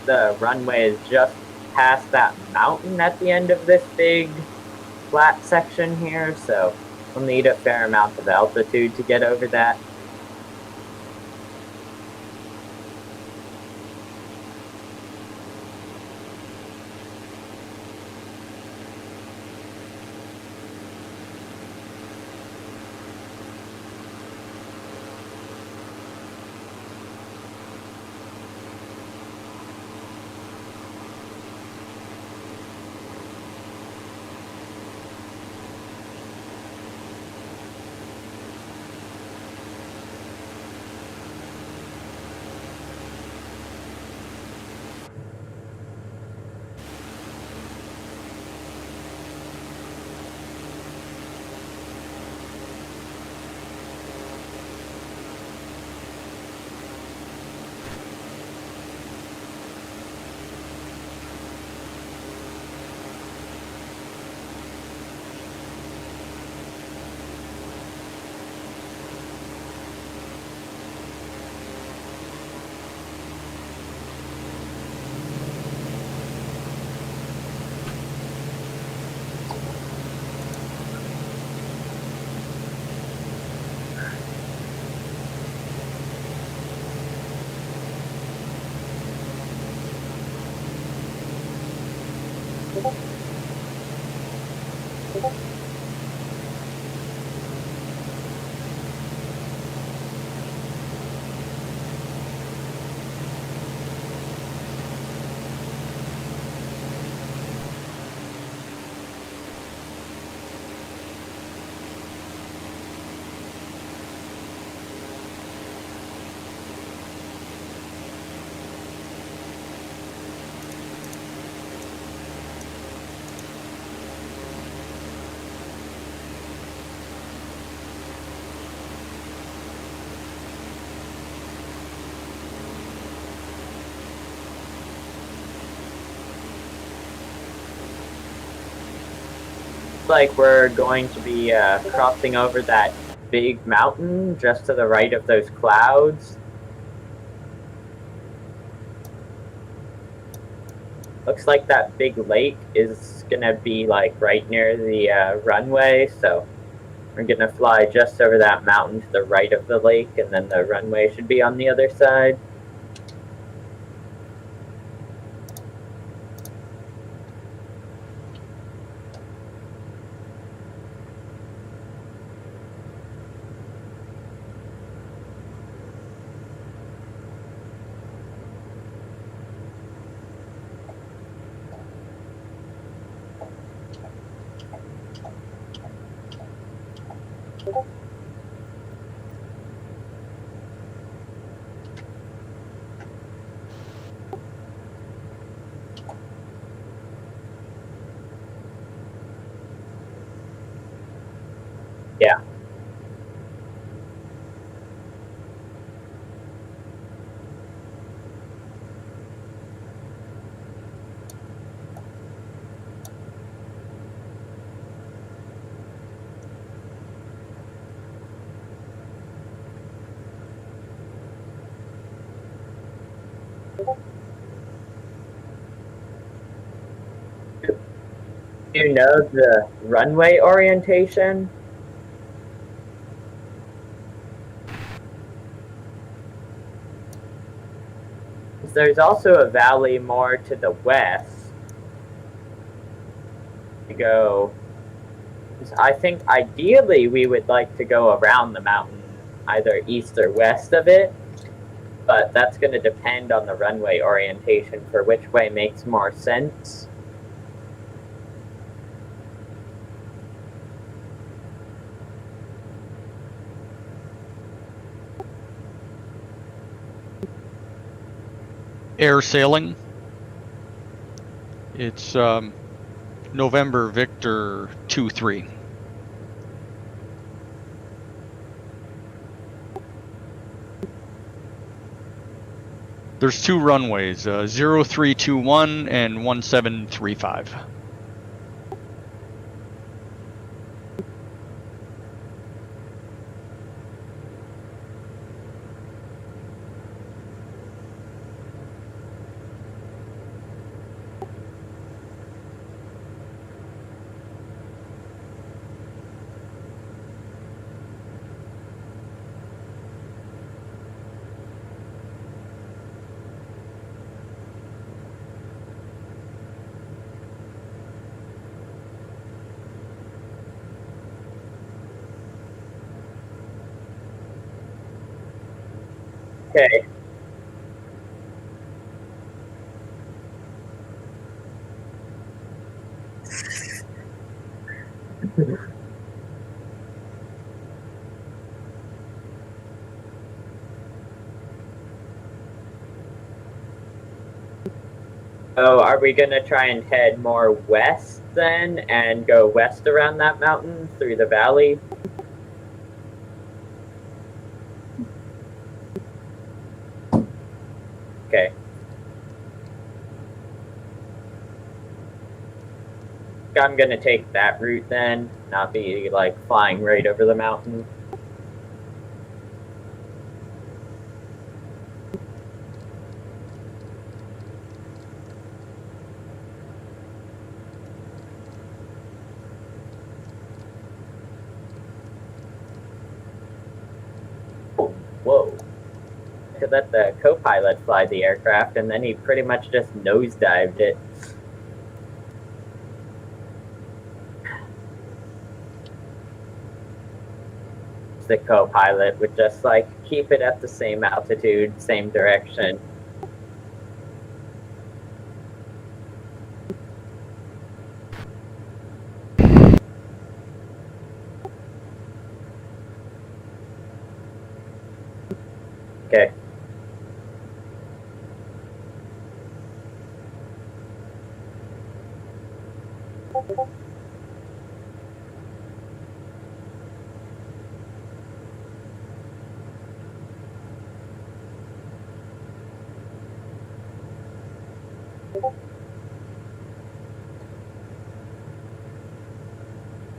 The runway is just past that mountain at the end of this big flat section here, so we'll need a fair amount of altitude to get over that. Like we're going to be crossing over that big mountain just to the right of those clouds. Looks like that big lake is gonna be like right near the runway, so we're gonna fly just over that mountain to the right of the lake, and then the runway should be on the other side. Yeah. Do you know the runway orientation? There's also a valley more to the west. To go. I think ideally we would like to go around the mountain, either east or west of it, but that's going to depend on the runway orientation for which way makes more sense. Air sailing. It's November Victor 23. There's two runways, 0321 and 1735. Okay. So are we going to try and head more west then and go west around that mountain through the valley? Okay. I'm going to take that route then, not be like flying right over the mountain. Whoa. To let the co-pilot fly the aircraft, and then he pretty much just nosedived it. the co-pilot would just like keep it at the same altitude, same direction. Okay.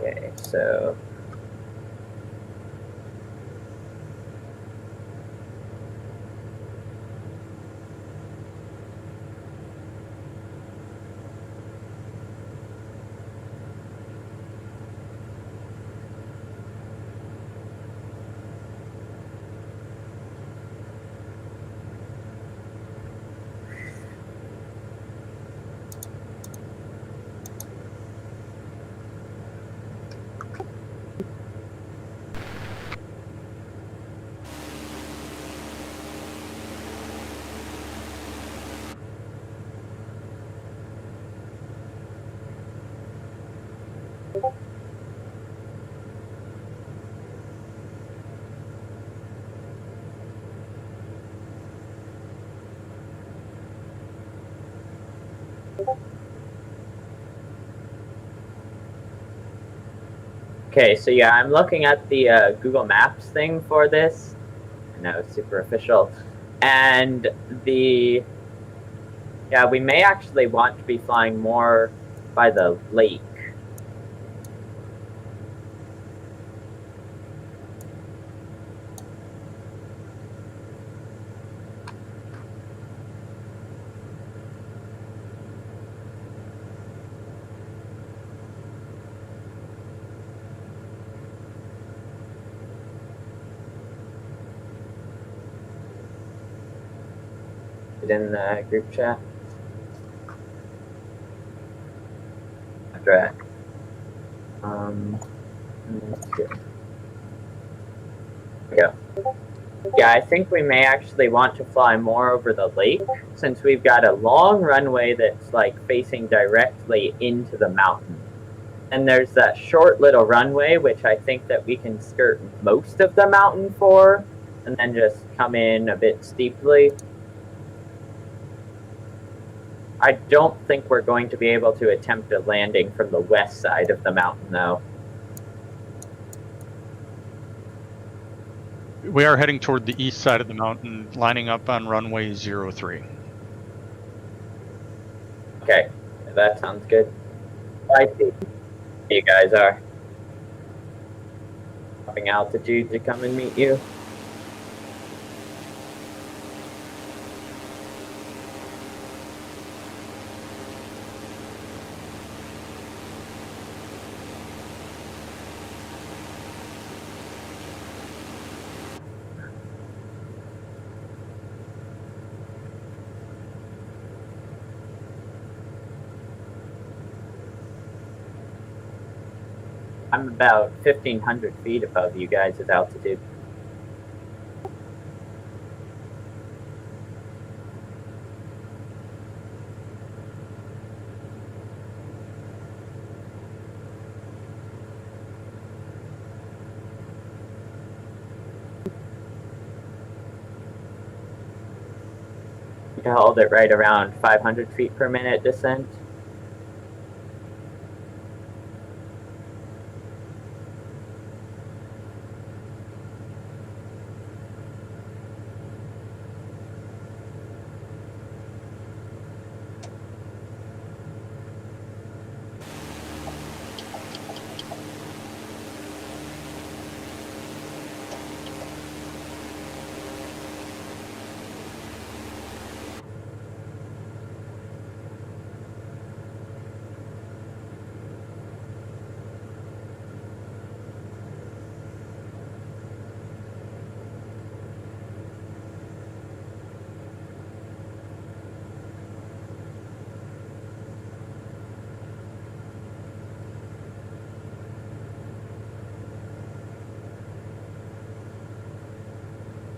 Okay, so okay, so yeah, I'm looking at the Google Maps thing for this. I know it's super official, and we may actually want to be flying more by the lake. In the group chat. Right. Yeah. Yeah, I think we may actually want to fly more over the lake since we've got a long runway that's like facing directly into the mountain. And there's that short little runway which I think that we can skirt most of the mountain for and then just come in a bit steeply. I don't think we're going to be able to attempt a landing from the west side of the mountain, though. We are heading toward the east side of the mountain, lining up on runway 03. Okay, that sounds good. I see you guys are. Dropping altitude to come and meet you. I'm about 1,500 feet above you guys' altitude. You hold it right around 500 feet per minute descent.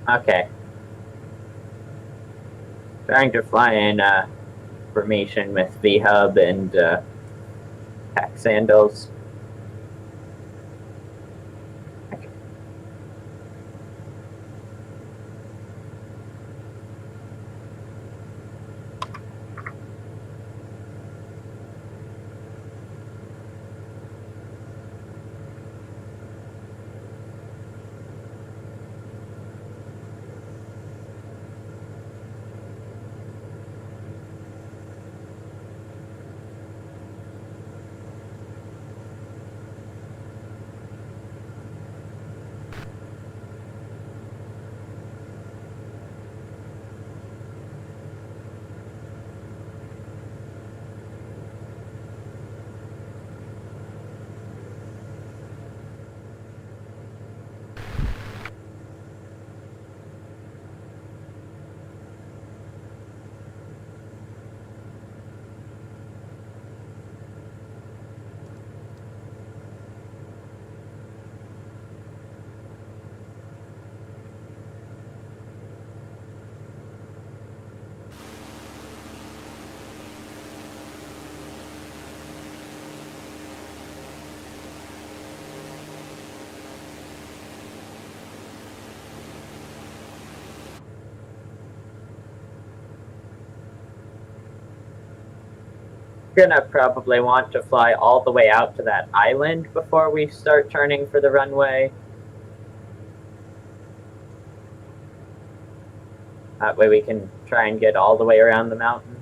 Okay. Trying to fly in formation with Vhub and pack sandals. Gonna probably want to fly all the way out to that island before we start turning for the runway. That way we can try and get all the way around the mountain.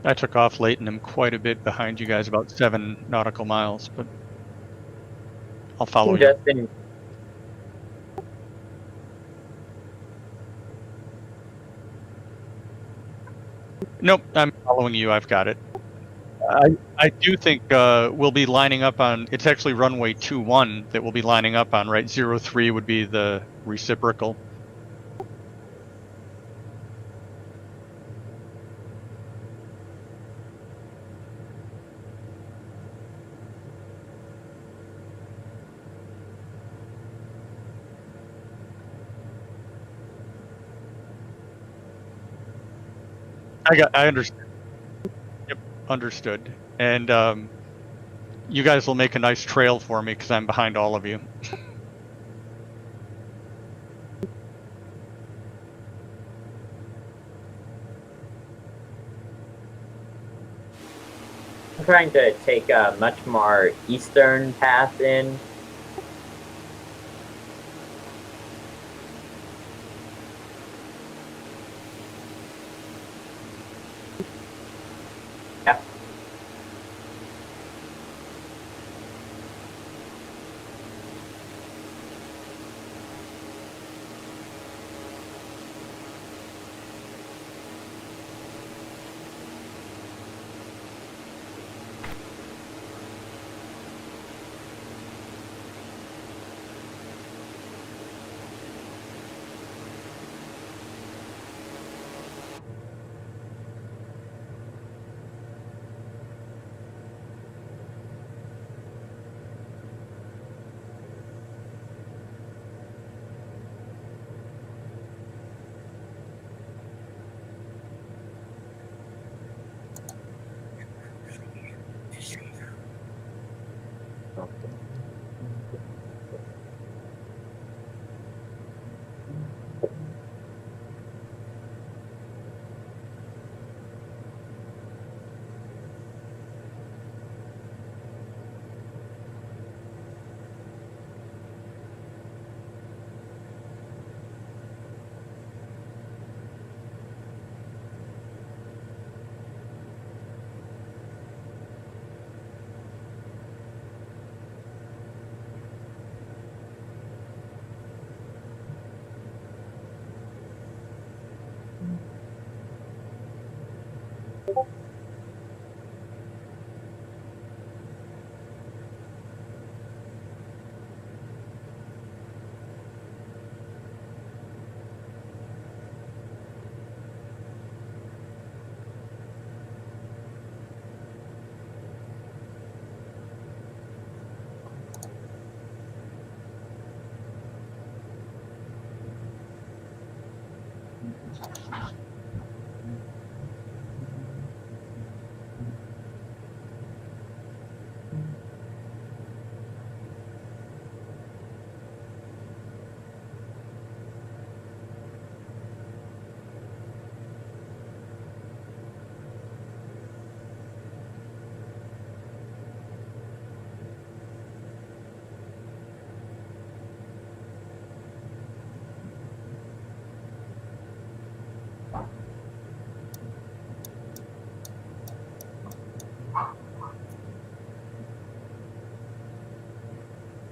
I took off late and I'm quite a bit behind you guys, about 7 nautical miles, but I'll follow you. Just in Nope, I'm following you. I've got it. I do think we'll be lining up on. It's actually runway 21 that we'll be lining up on, right? 03 would be the reciprocal. I understand. Yep, understood. And you guys will make a nice trail for me because I'm behind all of you. I'm trying to take a much more eastern path in. Yeah.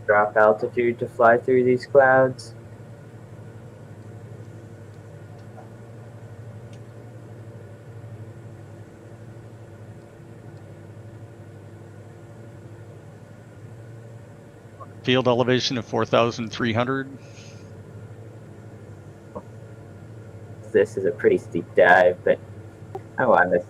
Drop altitude to fly through these clouds. Field elevation of 4,300. This is a pretty steep dive, but I want this.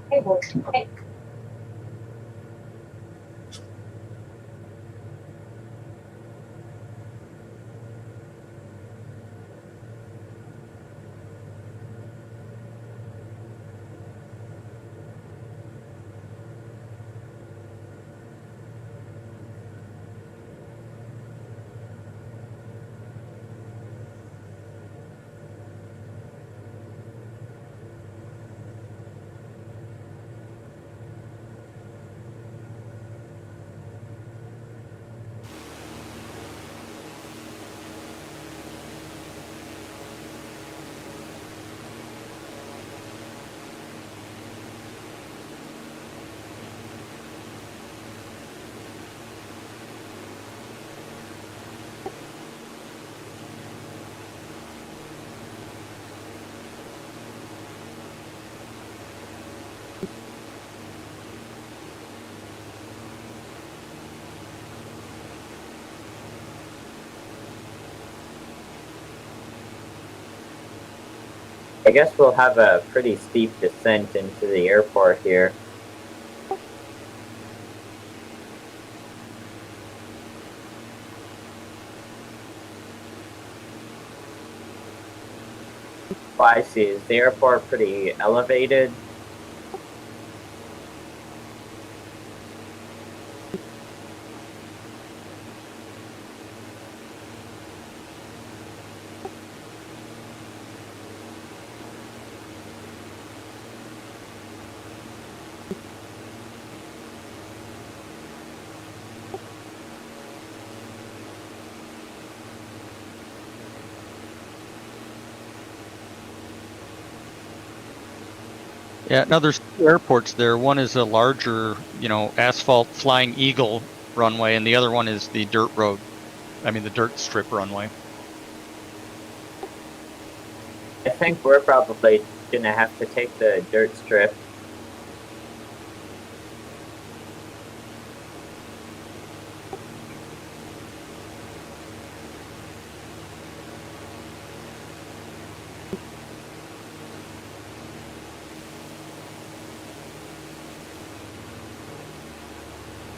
Hey, boy. Hey. I guess we'll have a pretty steep descent into the airport here. Oh, I see. Is the airport pretty elevated? Yeah, now there's two airports there. One is a larger, asphalt Flying Eagle runway, and the other one is the the dirt strip runway. I think we're probably gonna have to take the dirt strip.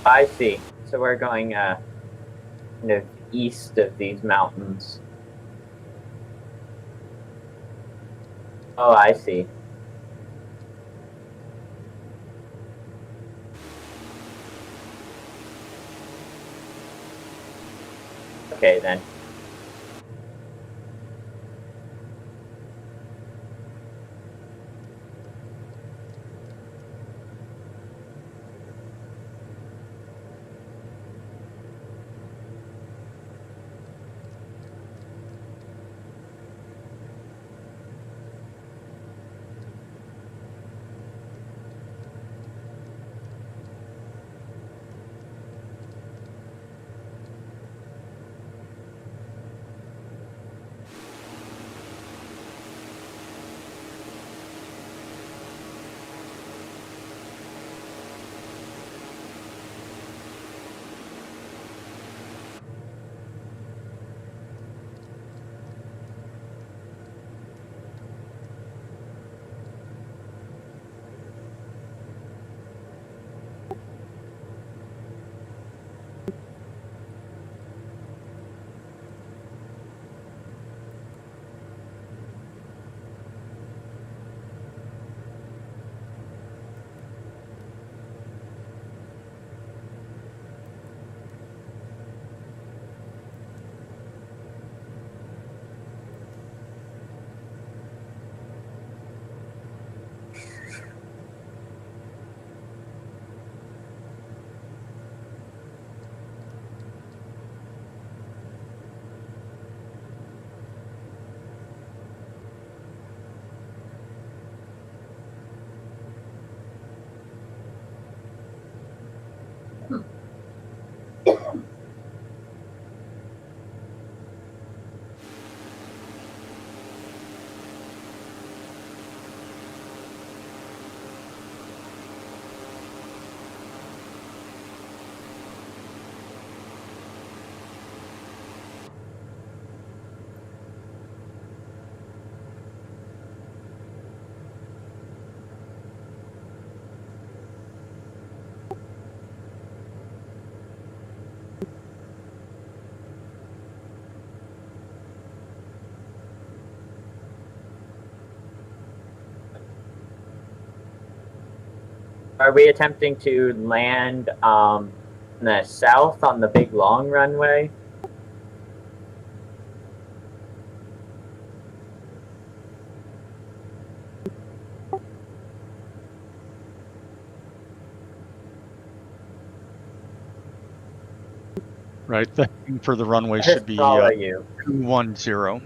I see. So we're going kind of east of these mountains. Oh, I see. Okay, then. Are we attempting to land in the south on the big long runway? Right, the heading for the runway Just should be follow you. 210.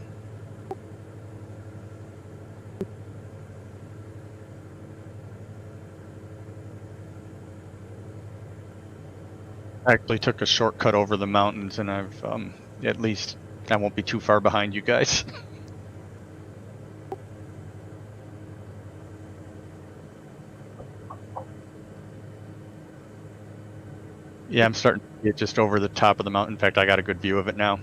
I actually took a shortcut over the mountains, and I've at least I won't be too far behind you guys. Yeah, I'm starting to get just over the top of the mountain. In fact, I got a good view of it now.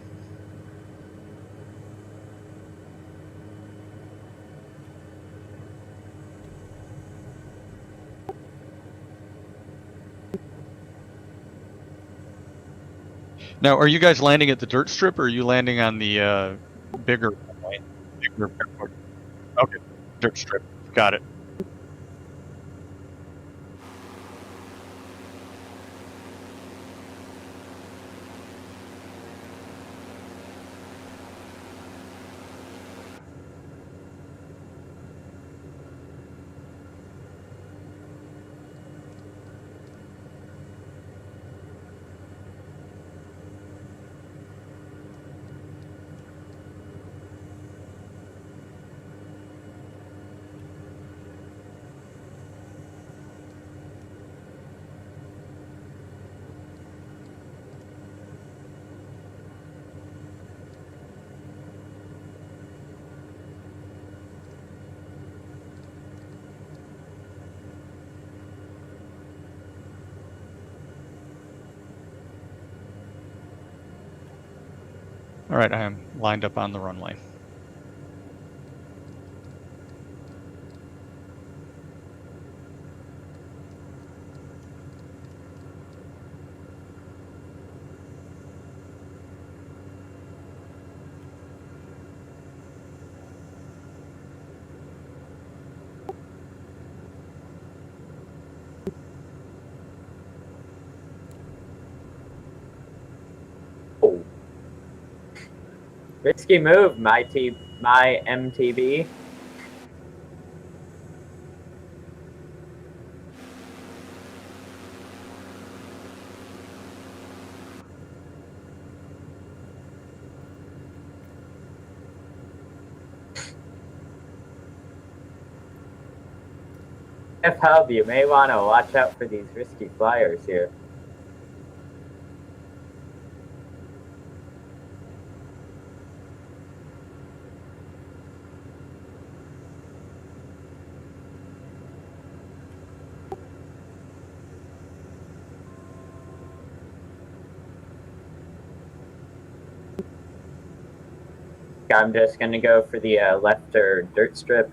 Now, are you guys landing at the dirt strip, or are you landing on the bigger airport? Okay, dirt strip. Got it. All right, I am lined up on the runway. Oh. Risky move, my MTB. Vfhub, you may want to watch out for these risky flyers here. I'm just going to go for the left or dirt strip.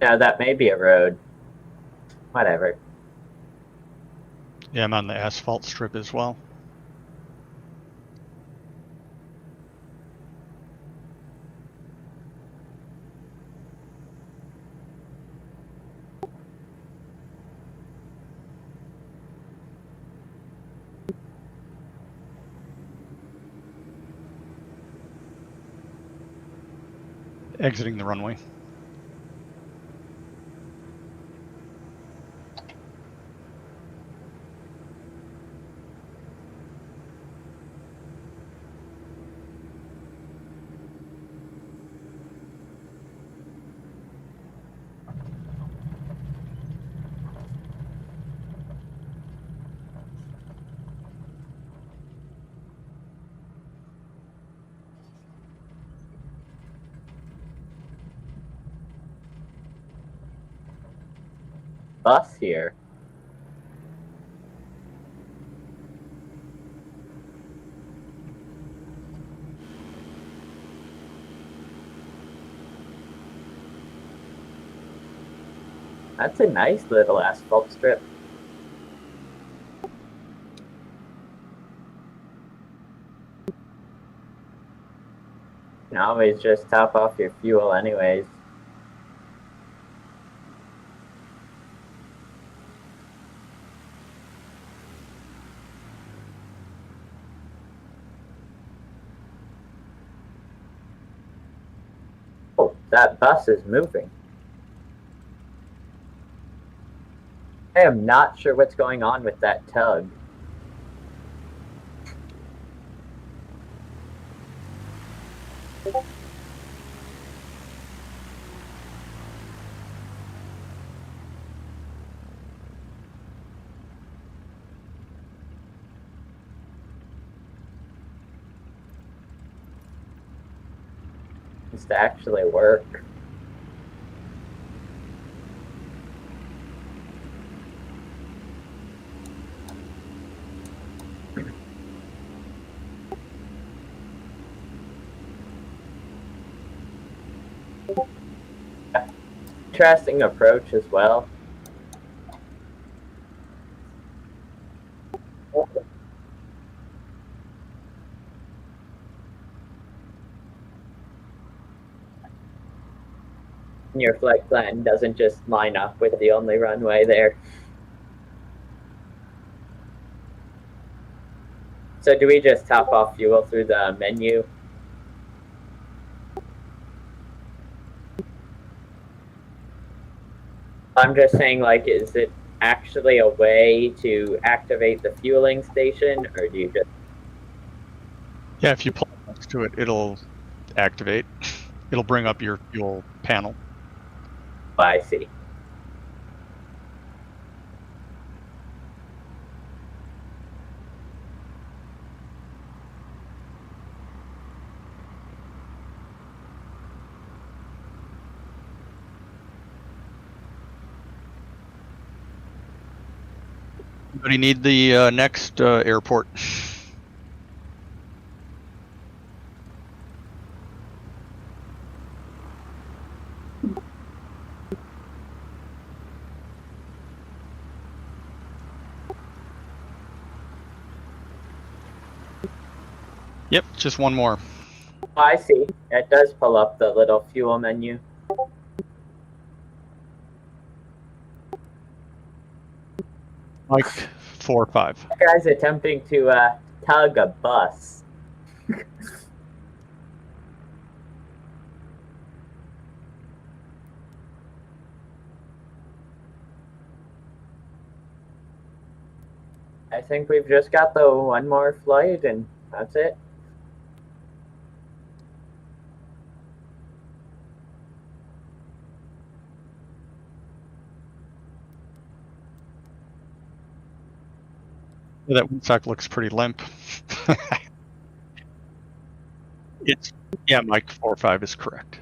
No, that may be a road. Whatever. Yeah, I'm on the asphalt strip as well. Exiting the runway. Bus here. That's a nice little asphalt strip. You can always just top off your fuel anyways. Oh, that bus is moving. I am not sure what's going on with that tug. Needs to actually work. Interesting approach as well. Your flight plan doesn't just line up with the only runway there. So do we just top off fuel through the menu? I'm just saying, like, is it actually a way to activate the fueling station, or do you just... Yeah, if you pull next to it, it'll activate. It'll bring up your fuel panel. Oh, I see. Anybody need the next airport? Yep, just one more. Oh, I see. It does pull up the little fuel menu. Like 4 or 5. That guy's attempting to tug a bus. I think we've just got the one more flight, and that's it. That windsock looks pretty limp. It's yeah, Mike 4 or 5 is correct.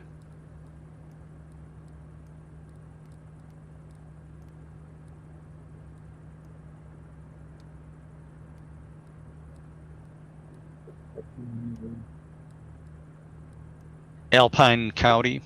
Alpine County.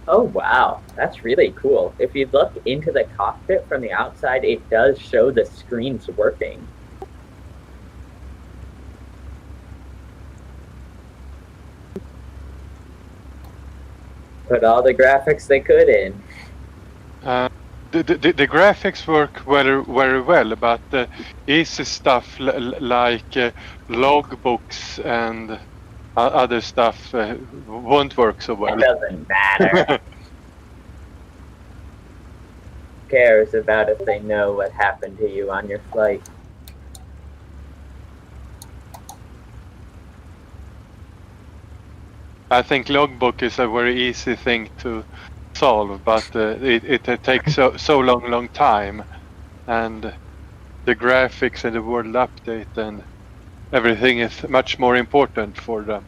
Oh wow, that's really cool. If you look into the cockpit from the outside, it does show the screens working. Put all the graphics they could in. The graphics work very well, but the easy stuff like logbooks and other stuff won't work so well. It doesn't matter. Who cares about if they know what happened to you on your flight? I think logbook is a very easy thing to solve, but it takes so long time, and the graphics and the world update and everything is much more important for them.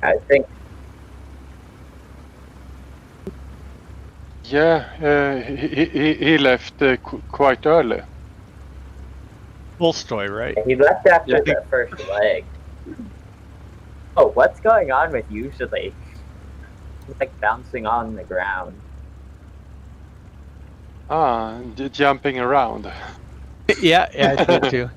I think Yeah, he left quite early. Tolstoy, right? he left after Yeah. the first leg. Oh, what's going on with usually? He's like bouncing on the ground. Jumping around. Yeah, I did too.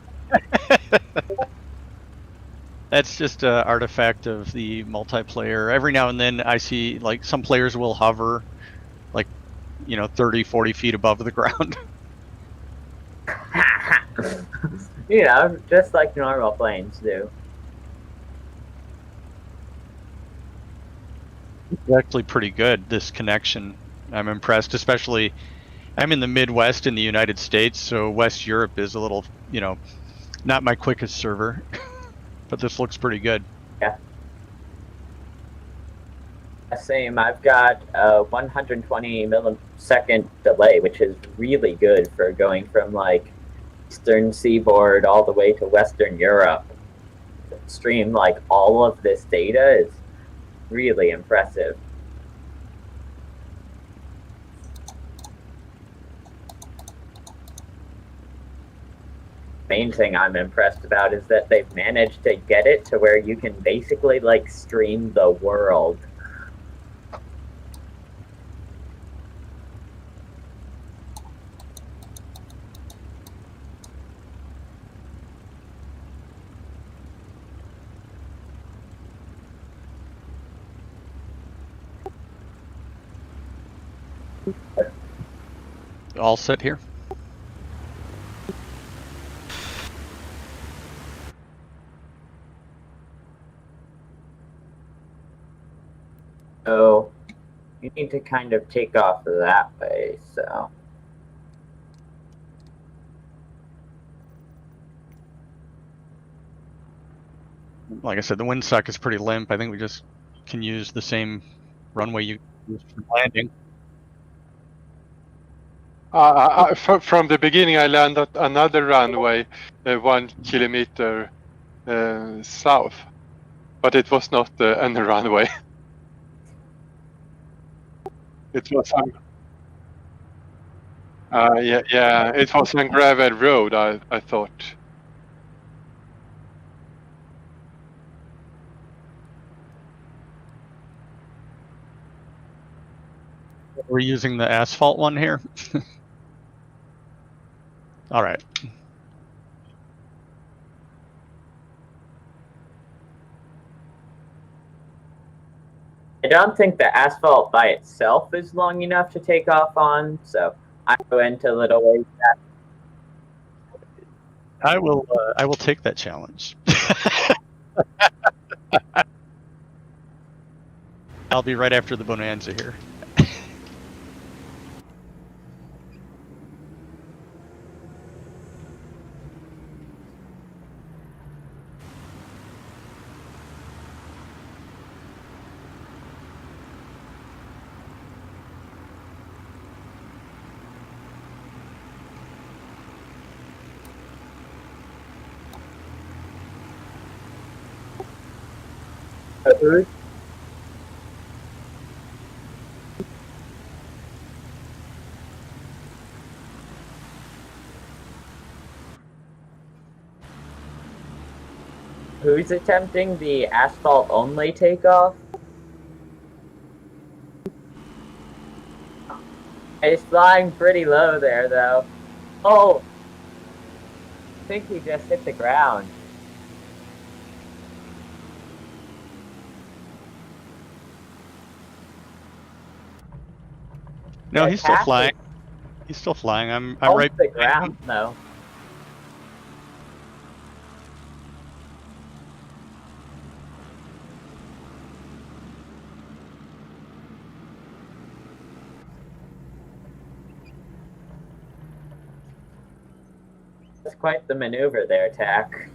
That's just an artifact of the multiplayer. Every now and then I see like some players will hover like, 30, 40 feet above the ground. You know, just like normal planes do. It's actually pretty good, this connection. I'm impressed, especially I'm in the Midwest in the United States, so West Europe is a little, not my quickest server, but this looks pretty good. Yeah. Same. I've got a 120 millisecond delay, which is really good for going from like Eastern Seaboard all the way to Western Europe. Stream like all of this data is really impressive. Main thing I'm impressed about is that they've managed to get it to where you can basically like stream the world. All set here. So you need to kind of take off that way, so. Like I said, the windsock is pretty limp. I think we just can use the same runway you used for landing. From the beginning, I landed another runway 1 kilometer south, but it was not any runway. It was yeah, it was on gravel road. I thought. We're using the asphalt one here. All right. I don't think the asphalt by itself is long enough to take off on, so I go into little ways back. I will take that challenge. I'll be right after the bonanza here. Who's attempting the asphalt only takeoff? He's flying pretty low there, though. Oh! I think he just hit the ground. No, he's still flying. He's still flying. I'm right the ground, though. That's quite the maneuver there, Tack.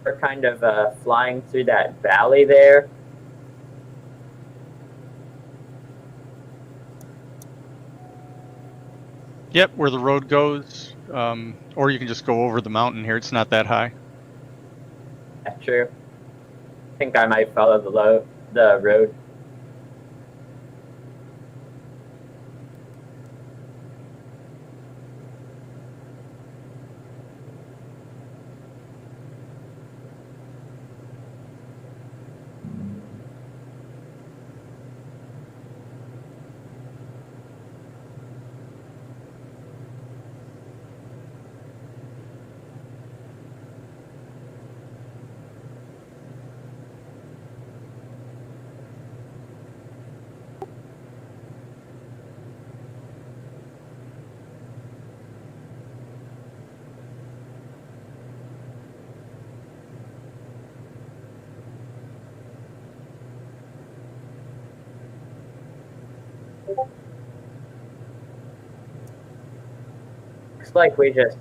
We're kind of flying through that valley there. Yep, where the road goes. Or you can just go over the mountain here. It's not that high. That's true. I think I might follow the road. Looks like we just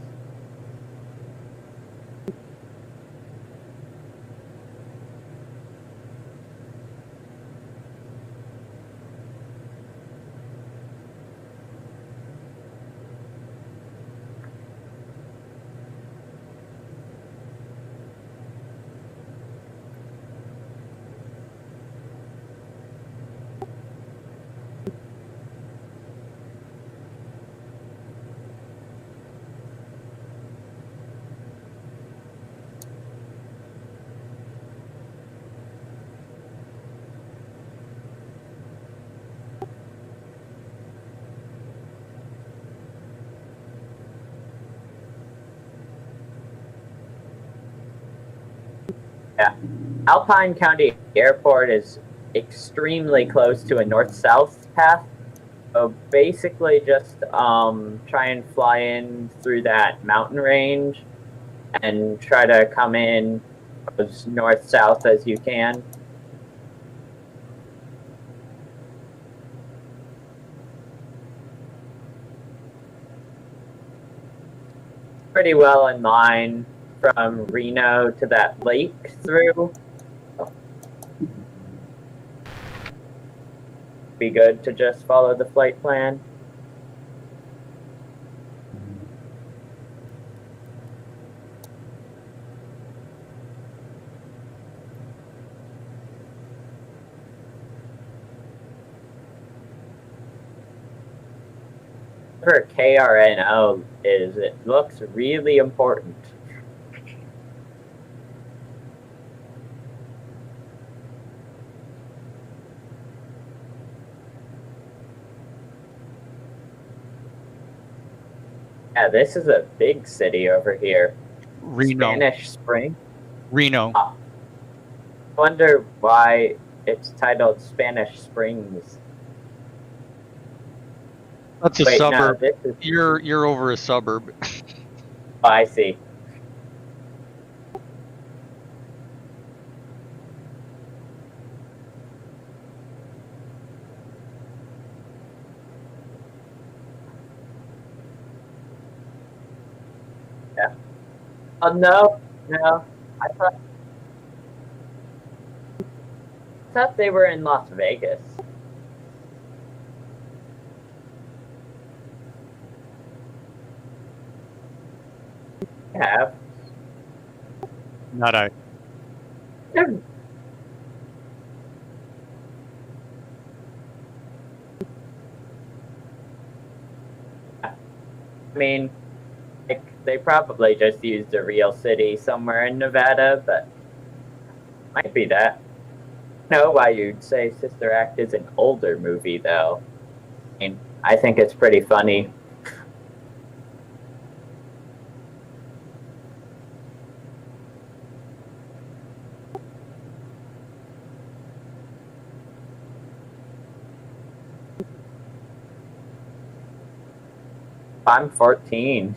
Alpine County Airport is extremely close to a north-south path. So basically just try and fly in through that mountain range and try to come in as north-south as you can. Pretty well in line from Reno to that lake through. Be good to just follow the flight plan. For KRNO is it looks really important. Yeah, this is a big city over here. Reno. Spanish Spring. Reno. I wonder why it's titled Spanish Springs. That's a Wait, suburb. no, this is. You're over a suburb. Oh, I see. Yeah. Oh no, I thought they were in Las Vegas. Have. Not I. I mean, like, they probably just used a real city somewhere in Nevada, but might be that. I know why you'd say Sister Act is an older movie, though. I mean, I think it's pretty funny. I'm 14.